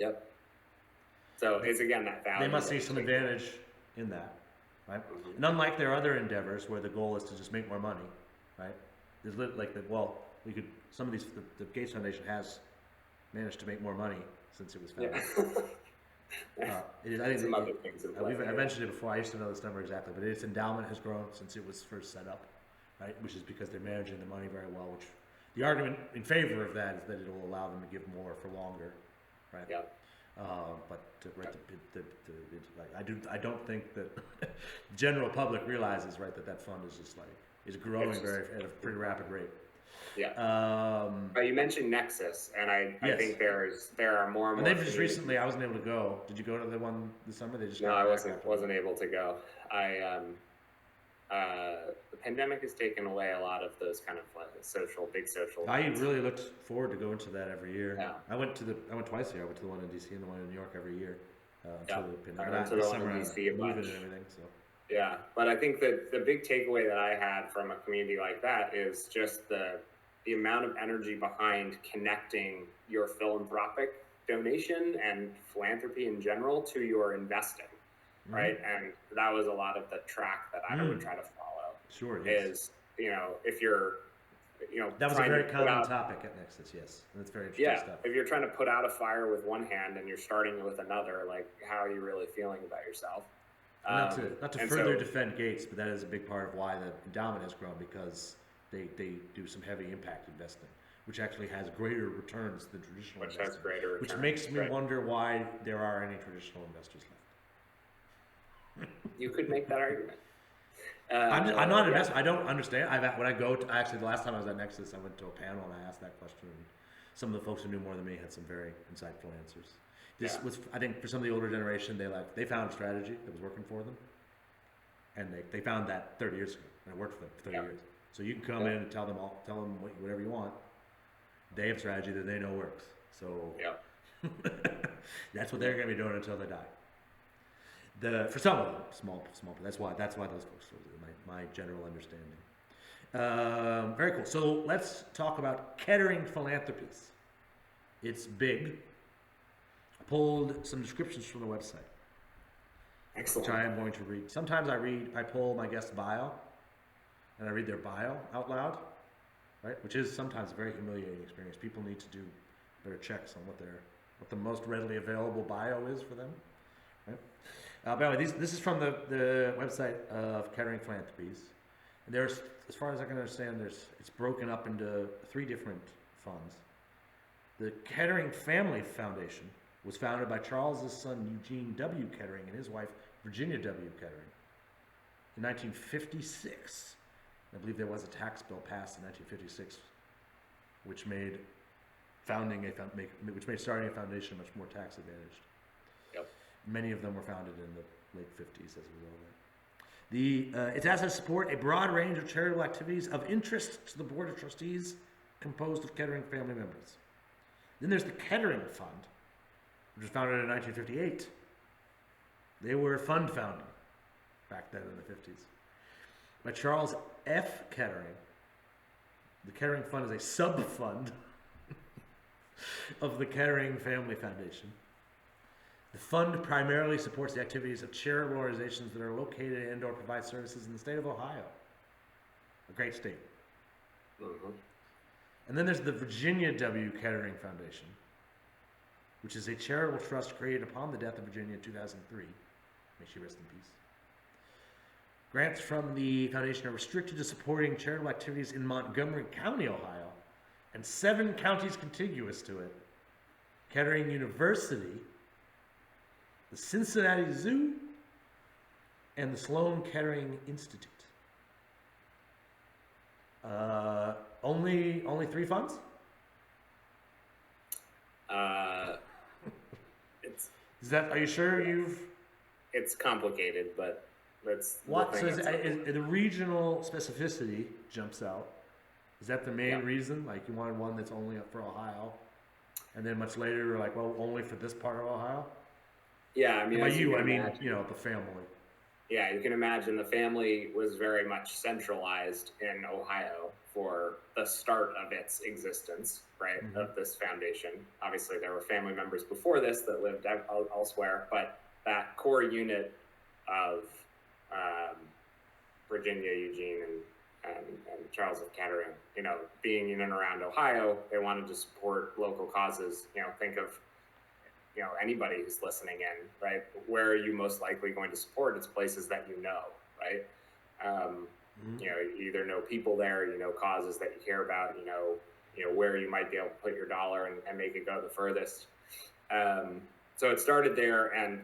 Yep. So it's again that value. They must see some advantage in that, right? And unlike their other endeavors where the goal is to just make more money, right? There's some of these, the Gates Foundation has managed to make more money since it was founded. I think some other things in play. I mentioned it before. I used to know this number exactly, but its endowment has grown since it was first set up, right? Which is because they're managing the money very well. Which the argument in favor of that is that it will allow them to give more for longer, right? Yeah. I don't think that the general public realizes, right, that fund is growing at a pretty rapid rate. Yeah. You mentioned Nexus, and I think there are more and more. And they've just recently. I wasn't able to go. Did you go to the one this summer? I wasn't able to go. The pandemic has taken away a lot of those kind of big social. I really looked forward to going to that every year. Yeah. I went twice a year. I went to the one in DC and the one in New York every year. I went to the one in DC a bunch. And everything, so. Yeah, but I think that the big takeaway that I had from a community like that is just the amount of energy behind connecting your philanthropic donation and philanthropy in general to your investing, right? And that was a lot of the track that I would try to follow. Sure, is if you're, that was a very common topic at Nexus. Yes, that's very interesting stuff. If you're trying to put out a fire with one hand and you're starting with another, like how are you really feeling about yourself? Not to further defend Gates, but that is a big part of why the endowment has grown, because they do some heavy impact investing, which actually has greater returns than traditional investing. Has greater returns. Which makes me wonder why there are any traditional investors left. You could make that argument. I'm not an Yeah. investor. I don't understand. When I go to, actually, the last time I was at Nexus, I went to a panel and I asked that question. And some of the folks who knew more than me had some very insightful answers. This Yeah. was, I think, for some of the older generation, they found a strategy that was working for them, and they found that 30 years ago, and it worked for them for 30 Yeah. years. So you can come Yeah. in and tell them whatever you want. They have strategy that they know works. So Yeah. that's what they're going to be doing until they die. For some of them, small. That's why those folks. My general understanding. Very cool. So let's talk about Kettering philanthropies. It's big. I pulled some descriptions from the website, which Excellent. I am going to read. Sometimes I pull my guest's bio, and I read their bio out loud, right? Which is sometimes a very humiliating experience. People need to do better checks on what the most readily available bio is for them, right? By the way, this is from the website of Kettering Philanthropies. And there's, as far as I can understand, it's broken up into 3 different funds. The Kettering Family Foundation was founded by Charles's son Eugene W. Kettering and his wife Virginia W. Kettering in 1956. I believe there was a tax bill passed in 1956, which made starting a foundation much more tax advantaged. Yep. Many of them were founded in the late 50s as a result of that. Its assets support a broad range of charitable activities of interest to the Board of Trustees, composed of Kettering family members. Then there's the Kettering Fund, which was founded in 1958. They were fund founding back then in the 50s. By Charles F. Kettering. The Kettering Fund is a sub-fund of the Kettering Family Foundation. The fund primarily supports the activities of charitable organizations that are located and/or provide services in the state of Ohio, a great state. Mm-hmm. And then there's the Virginia W. Kettering Foundation, which is a charitable trust created upon the death of Virginia in 2003. May she rest in peace. Grants from the foundation are restricted to supporting charitable activities in Montgomery County, Ohio, and 7 counties contiguous to it: Kettering University, the Cincinnati Zoo, and the Sloan Kettering Institute. Only 3 funds? Are you sure It's complicated, but that's what? So the regional specificity jumps out. Is that the main reason? Like you wanted one that's only up for Ohio, and then much later you're like, well, only for this part of Ohio? Yeah, I mean, by you, I mean, the family. Yeah, you can imagine the family was very much centralized in Ohio for the start of its existence, right, of this foundation. Obviously, there were family members before this that lived elsewhere, but that core unit of Virginia, Eugene, and Charles of Kettering, being in and around Ohio, they wanted to support local causes. Think of anybody who's listening in, right? Where are you most likely going to support? It's places that right? You either know people there, causes that you care about, where you might be able to put your dollar and make it go the furthest. So it started there, and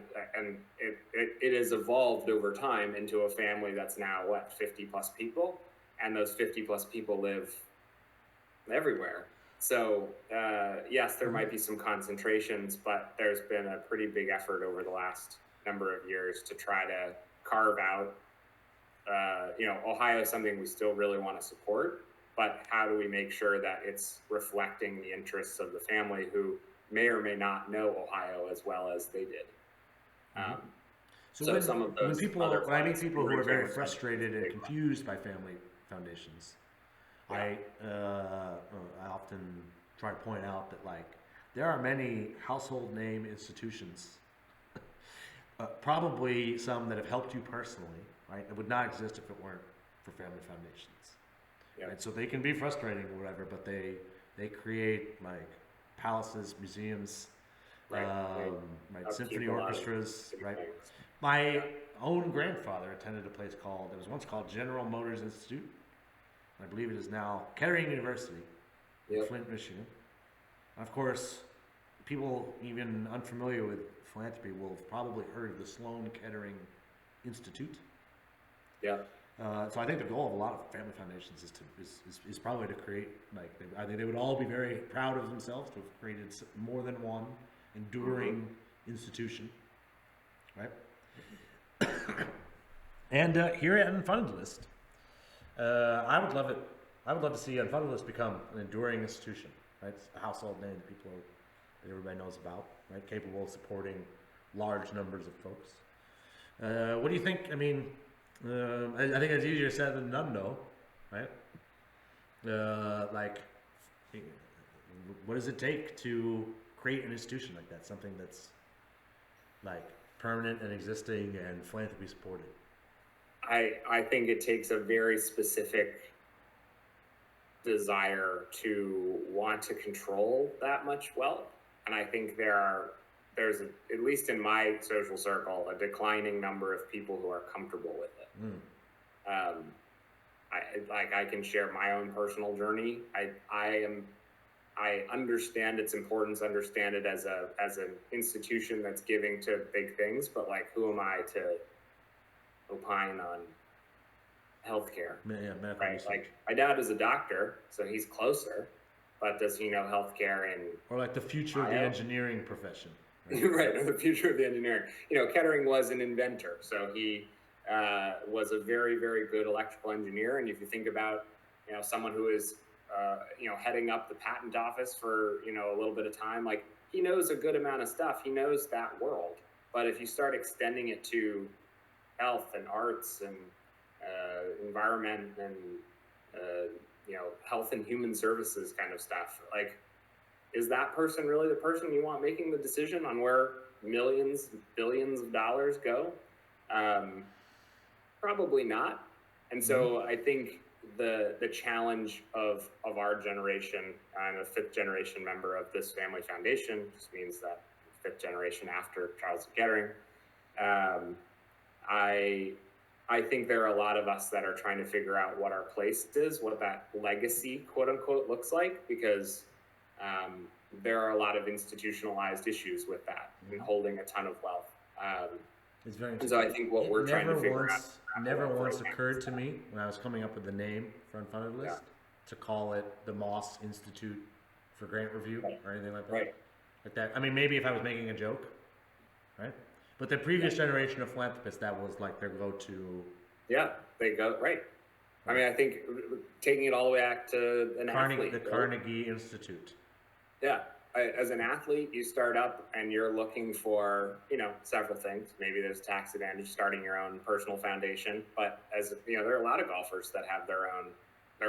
it has evolved over time into a family that's now 50 plus people, and those 50 plus people live everywhere. So yes, there might be some concentrations, but there's been a pretty big effort over the last number of years to try to carve out. Ohio is something we still really want to support, but how do we make sure that it's reflecting the interests of the family who may or may not know Ohio as well as they did? So some of those when I meet people who are very frustrated and confused by family foundations, I often try to point out that there are many household name institutions, probably some that have helped you personally, right? It would not exist if it weren't for family foundations. Yeah. Right? So they can be frustrating or whatever, but they create palaces, museums, symphony orchestras, right? My own grandfather attended a place that was once called General Motors Institute. I believe it is now Kettering University in Flint, Michigan. And of course, people even unfamiliar with philanthropy will have probably heard of the Sloan Kettering Institute. Yeah. So I think the goal of a lot of family foundations is probably to create, like, I think they would all be very proud of themselves to have created more than one enduring institution, right? And here at Unfunded List, I would love it. I would love to see Unfunded List become an enduring institution, right? It's a household name that everybody knows about, right? Capable of supporting large numbers of folks. What do you think? I mean, I think it's easier said than done, though, right? Like, what does it take to create an institution like that? Something that's like permanent and existing and philanthropy supported. I think it takes a very specific desire to want to control that much wealth, and I think there's at least in my social circle a declining number of people who are comfortable with it. Um, I can share my own personal journey. I understand its importance, understand it as an institution that's giving to big things, but like, who am I to opine on healthcare? Yeah, medical right? research. Like, my dad is a doctor, so he's closer, but does he know healthcare in or like the future of the engineering profession? Right, right, or the future of the engineering. Kettering was an inventor, so he was a very, very good electrical engineer. And if you think about, someone who is, heading up the patent office for, a little bit of time, like, he knows a good amount of stuff. He knows that world. But if you start extending it to health and arts and environment and, health and human services kind of stuff, like, is that person really the person you want making the decision on where millions, billions of dollars go? Probably not. And so I think the challenge of our generation, I'm a fifth generation member of this family foundation, just means that fifth generation after Charles Kettering. I think there are a lot of us that are trying to figure out what our place is, what that legacy, quote unquote, looks like, because there are a lot of institutionalized issues with that and holding a ton of wealth. It's very and so I think what we're trying to figure out. Never once occurred to me when I was coming up with the name for Unfunded List to call it the Moss Institute for Grant Review or anything like that. Right. Like that. I mean, maybe if I was making a joke, right? But the previous generation of philanthropists, that was like their go-to. Yeah, they go, right. I mean, I think taking it all the way back to an athlete. The Carnegie Institute. Yeah. As an athlete, you start up and you're looking for, several things. Maybe there's tax advantage starting your own personal foundation, but there are a lot of golfers that have their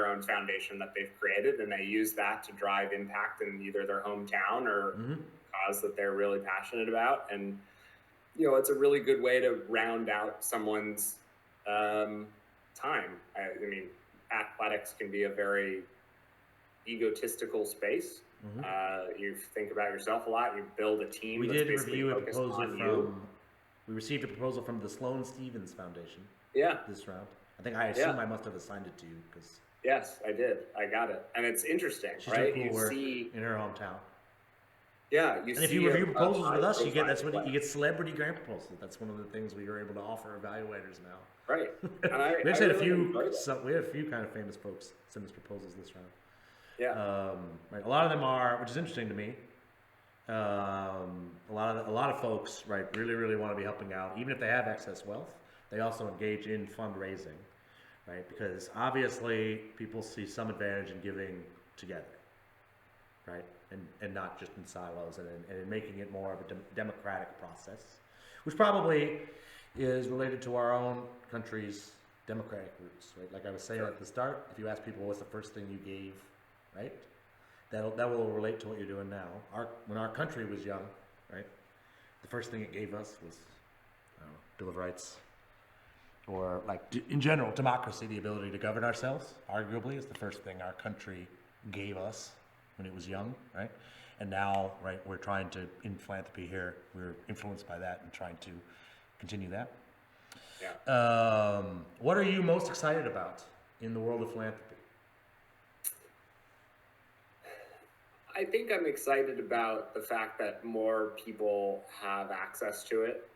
own foundation that they've created, and they use that to drive impact in either their hometown or cause that they're really passionate about. And, it's a really good way to round out someone's time. I mean, athletics can be a very egotistical space. You think about yourself a lot. You build a team. We did review a proposal we received a proposal from the Sloan Stephens Foundation. Yeah. This round. I assume I must have assigned it to you because. Yes, I did. I got it, and it's interesting, She's right? Cool you see in her hometown. Yeah, and if you review proposals with us, you get celebrity grant proposals. That's one of the things we are able to offer evaluators now. Right. And we had a few kind of famous folks send us proposals this round. Yeah. Right. A lot of them are, which is interesting to me. A lot of folks, right, really want to be helping out, even if they have excess wealth. They also engage in fundraising, right? Because obviously people see some advantage in giving together, right, and not just in silos, and in making it more of a democratic process, which probably is related to our own country's democratic roots, right? Like I was saying at the start, if you ask people what's the first thing you gave, right, that will relate to what you're doing now. When our country was young, right, the first thing it gave us was, I don't know, Bill of Rights, or like in general, democracy, the ability to govern ourselves, arguably, is the first thing our country gave us when it was young, right? And now, right, we're trying to, in philanthropy here, we're influenced by that and trying to continue that. Yeah. What are you most excited about in the world of philanthropy? I think I'm excited about the fact that more people have access to it.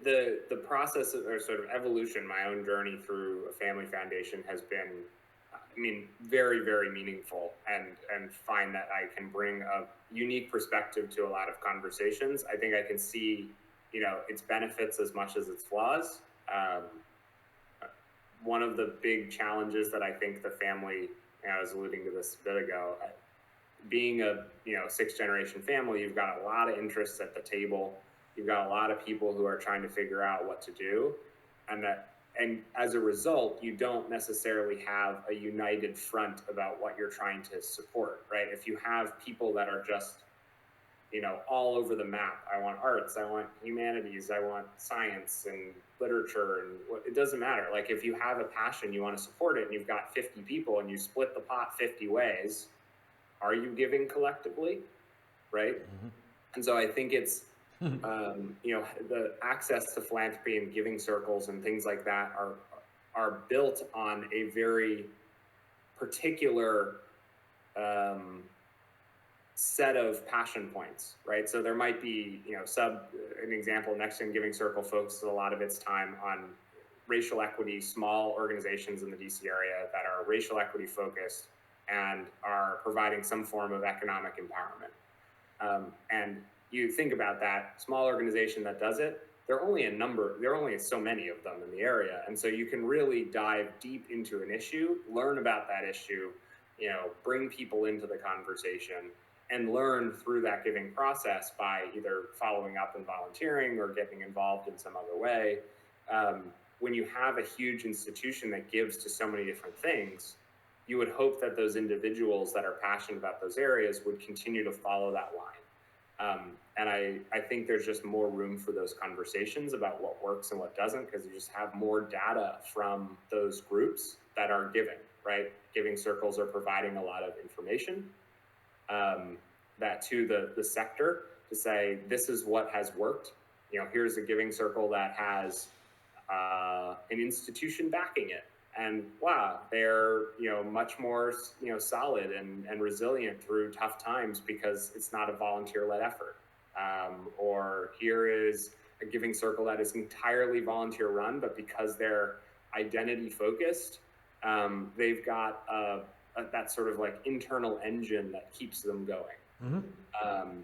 the process of, or sort of evolution, my own journey through a family foundation has been, I mean, very, very meaningful, and find that I can bring a unique perspective to a lot of conversations. I think I can see, its benefits as much as its flaws. One of the big challenges that I think the family, I was alluding to this a bit ago, being a sixth generation family, you've got a lot of interests at the table. You've got a lot of people who are trying to figure out what to do, and as a result, you don't necessarily have a united front about what you're trying to support, right? If you have people that are just all over the map, I want arts, I want humanities, I want science and literature, and it doesn't matter. Like, if you have a passion, you want to support it, and you've got 50 people and you split the pot 50 ways, are you giving collectively, right? Mm-hmm. And so I think it's the access to philanthropy and giving circles and things like that are built on a very particular set of passion points, right? So there might be an example, Next Gen Giving Circle focuses a lot of its time on racial equity, small organizations in the DC area that are racial equity focused and are providing some form of economic empowerment. And you think about that small organization that does it, there are only so many of them in the area. And so you can really dive deep into an issue, learn about that issue, bring people into the conversation, and learn through that giving process by either following up and volunteering or getting involved in some other way. When you have a huge institution that gives to so many different things, you would hope that those individuals that are passionate about those areas would continue to follow that line. And I think there's just more room for those conversations about what works and what doesn't, because you just have more data from those groups that are giving, right? Giving circles are providing a lot of information that to the sector to say, this is what has worked. Here's a giving circle that has an institution backing it. And wow, they're much more solid and resilient through tough times because it's not a volunteer-led effort. Or here is a giving circle that is entirely volunteer-run, but because they're identity-focused, they've got that sort of like internal engine that keeps them going. Mm-hmm.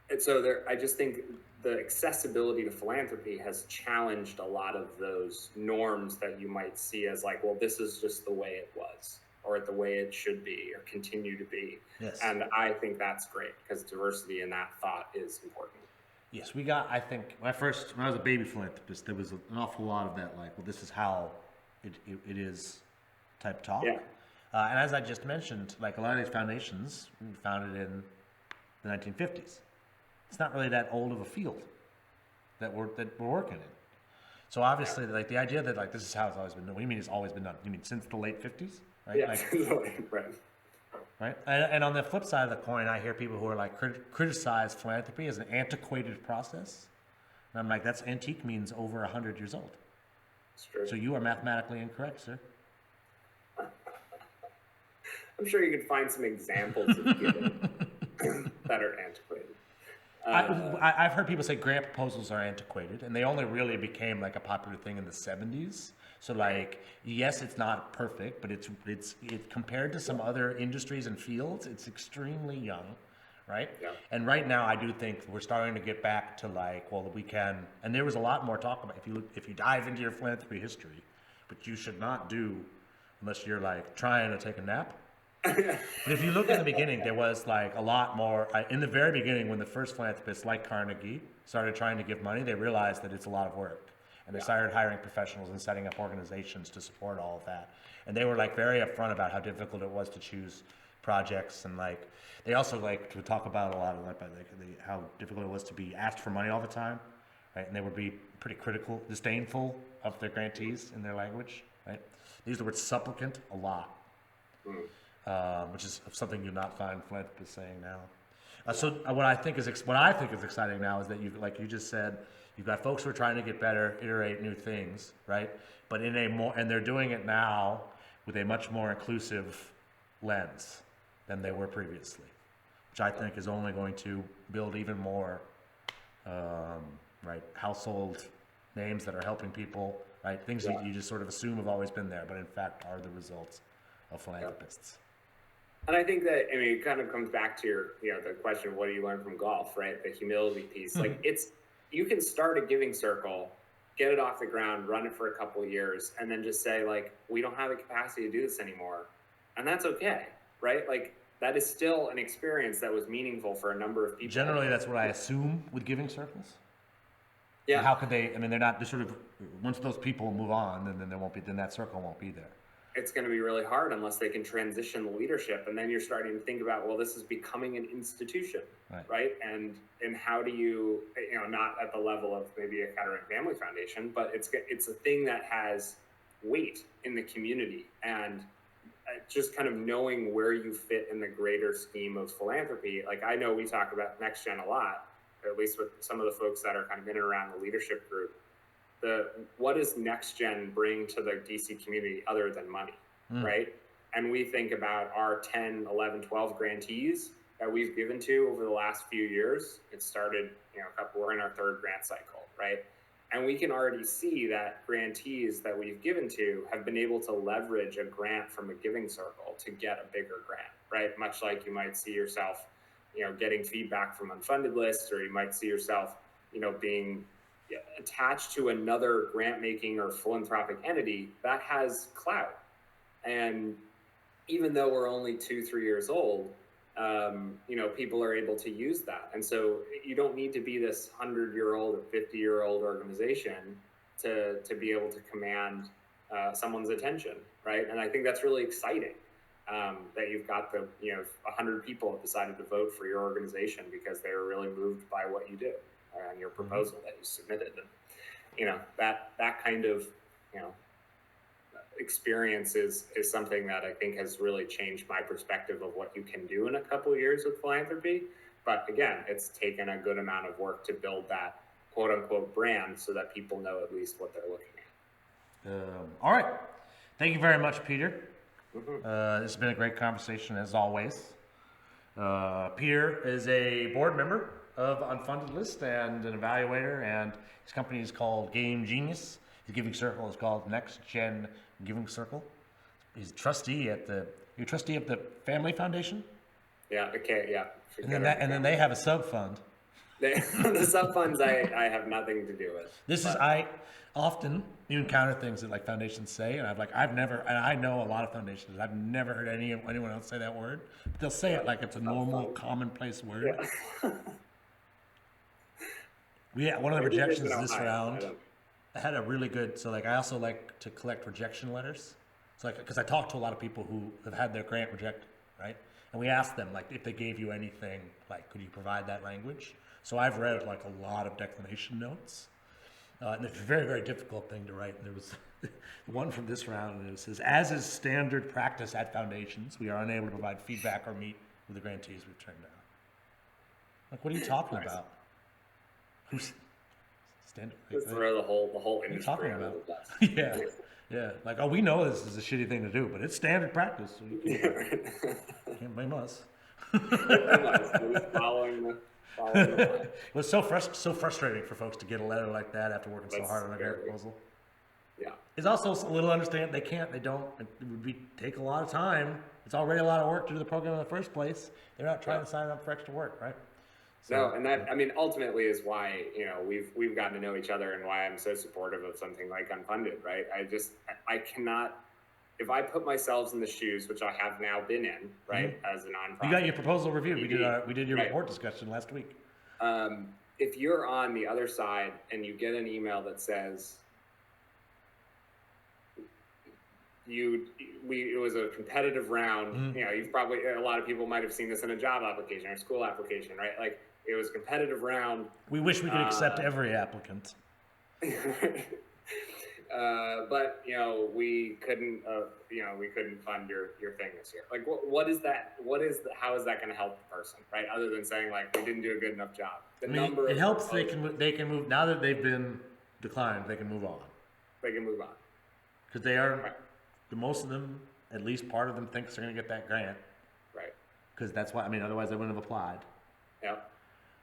And so I just think the accessibility to philanthropy has challenged a lot of those norms that you might see as like, well, this is just the way it was, or the way it should be, or continue to be. Yes. And I think that's great, because diversity in that thought is important. Yes, I think, when I was a baby philanthropist, there was an awful lot of that, like, well, this is how it is type talk. Yeah. And as I just mentioned, like, a lot of these foundations were founded in the 1950s. It's not really that old of a field that we're working in. So obviously, like, the idea that, like, this is how it's always been done. What do you mean it's always been done? You mean since the late 50s? Right? Yeah, like, right. Right? And on the flip side of the coin, I hear people who are like criticize philanthropy as an antiquated process. And I'm like, that's antique means over 100 years old. It's true. So you are mathematically incorrect, sir. I'm sure you could find some examples of giving that are antiquated. I've heard people say grant proposals are antiquated, and they only really became like a popular thing in the 70s. So, like, yes, it's not perfect, but it's compared to some other industries and fields, it's extremely young, right? Yeah. And right now, I do think we're starting to get back to like, well, we can. And there was a lot more talk about if you dive into your philanthropy history, but you should not do unless you're like trying to take a nap. But if you look in the beginning, there was like a lot more. In the very beginning, when the first philanthropists like Carnegie started trying to give money, they realized that it's a lot of work. And they started hiring professionals and setting up organizations to support all of that. And they were like very upfront about how difficult it was to choose projects. And like, they also like to talk about a lot of like how difficult it was to be asked for money all the time, right? And they would be pretty critical, disdainful of their grantees in their language, right? They use the word supplicant a lot. Which is something you not find philanthropists saying now. So what I think is exciting now is that like you just said, you've got folks who are trying to get better, iterate new things, right? But and they're doing it now with a much more inclusive lens than they were previously, which I think is only going to build even more right? Household names that are helping people, right? Things Yeah. you just sort of assume have always been there, but in fact are the results of philanthropists. And I think that, I mean, it kind of comes back to your, the question of what do you learn from golf, right? The humility piece. Like you can start a giving circle, get it off the ground, run it for a couple of years, and then just say like, we don't have the capacity to do this anymore. And that's okay, right? Like that is still an experience that was meaningful for a number of people. Generally, that's what I assume with giving circles. Yeah. How could they, I mean, they're sort of, once those people move on, then there won't be, then that circle won't be there. It's going to be really hard unless they can transition the leadership, and then you're starting to think about, well, this is becoming an institution, right? And how do you, not at the level of maybe a Kettering Family Foundation, but it's a thing that has weight in the community, and just kind of knowing where you fit in the greater scheme of philanthropy. Like I know we talk about Next Gen a lot, or at least with some of the folks that are kind of in and around the leadership group. What does Next Gen bring to the DC community other than money, right? And we think about our 10, 11, 12 grantees that we've given to over the last few years. It started, we're in our third grant cycle, right? And we can already see that grantees that we've given to have been able to leverage a grant from a giving circle to get a bigger grant, right? Much like you might see yourself, getting feedback from Unfunded List, or you might see yourself, being attached to another grant making or philanthropic entity that has clout. And even though we're only 2-3 years old, people are able to use that. And so you don't need to be this 100-year-old or 50-year-old organization to be able to command someone's attention, right? And I think that's really exciting, that you've got 100 people have decided to vote for your organization because they were really moved by what you do and your proposal that you submitted. And that kind of experience is something that I think has really changed my perspective of what you can do in a couple of years with philanthropy. But again, it's taken a good amount of work to build that quote unquote brand so that people know at least what they're looking at. All right. Thank you very much, Peter. This has been a great conversation as always. Peter is a board member of Unfunded List and an evaluator, and his company is called Game Genius. His giving circle is called Next Gen Giving Circle. He's a trustee at the Family Foundation. Yeah. Okay. Yeah. And then they have a sub fund. The sub funds I have nothing to do with. I often you encounter things that like foundations say, and I know a lot of foundations. I've never heard anyone else say that word. But they'll say it like it's a normal, commonplace word. Yeah. One of the rejections this round. I had a really good, I also like to collect rejection letters. So because I talk to a lot of people who have had their grant rejected, right? And we asked them, if they gave you anything, could you provide that language? So I've read, a lot of declination notes. And it's a very, very difficult thing to write. And there was one from this round, and it says, as is standard practice at foundations, we are unable to provide feedback or meet with the grantees we've turned down. What are you talking about? Who's... Just throw the whole industry. What are you talking about? Yeah. We know this is a shitty thing to do, but it's standard practice. So you can't blame us. Following the it was so frustrating for folks to get a letter like that after working so hard on a grant proposal. Yeah. It's also a little understand they don't. It would take a lot of time. It's already a lot of work to do the program in the first place. They're not trying to sign up for extra work, right? No, and that, ultimately is why, we've gotten to know each other and why I'm so supportive of something like Unfunded, right? I cannot, if I put myself in the shoes, which I have now been in, right, as a nonprofit. You got your proposal reviewed. We did your report discussion last week. If you're on the other side and you get an email that says, it was a competitive round, you've probably, a lot of people might have seen this in a job application or school application, right? It was a competitive round. We wish we could accept every applicant. But we couldn't fund your thing this year. What is that? How is that going to help the person, right? Other than saying we didn't do a good enough job. It helps. They can move now that they've been declined. They can move on. They can move on because they are. Right. Most of them, at least part of them, thinks they're going to get that grant. Right. Because that's why. Otherwise they wouldn't have applied. Yeah.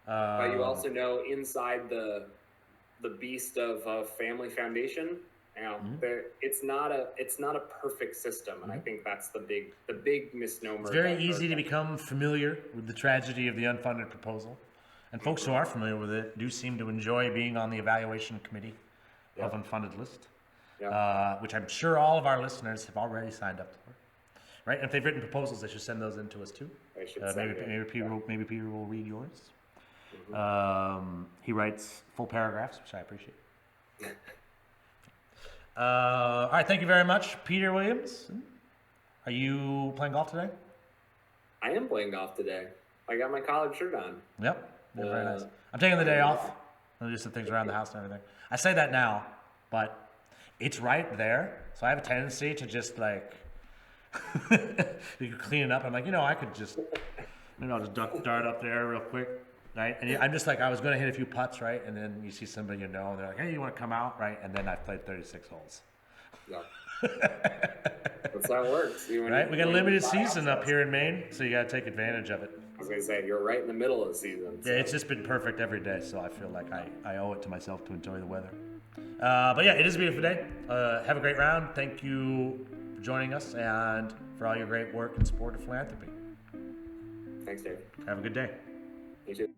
But you also know inside the the beast of family foundation. You know, it's not a perfect system, and I think that's the big misnomer. It's very easy to become familiar with the tragedy of the unfunded proposal, and folks who are familiar with it do seem to enjoy being on the evaluation committee of Unfunded List, which I'm sure all of our listeners have already signed up for. Right, and if they've written proposals, they should send those in to us too. Maybe Peter will read yours. He writes full paragraphs, which I appreciate. All right, thank you very much, Peter Williamson. Are you playing golf today? I am playing golf today. I got my collared shirt on. Yep, very nice. I'm taking the day off. I'll do some things around the house and everything. I say that now, but it's right there, so I have a tendency to just like you can clean it up. I'm like, I could just, I'll just dart up there real quick, right? And I'm just like, I was going to hit a few putts, right? And then you see somebody and they're like, hey, you want to come out, right? And then I've played 36 holes. Yeah. That's how it works. Right? We got a limited season up here in Maine, so you got to take advantage of it. I was going to say, you're right in the middle of the season. So. Yeah, it's just been perfect every day, so I feel like I owe it to myself to enjoy the weather. But yeah, it is a beautiful day. Have a great round. Thank you for joining us and for all your great work in support of philanthropy. Thanks, Dave. Have a good day. You too.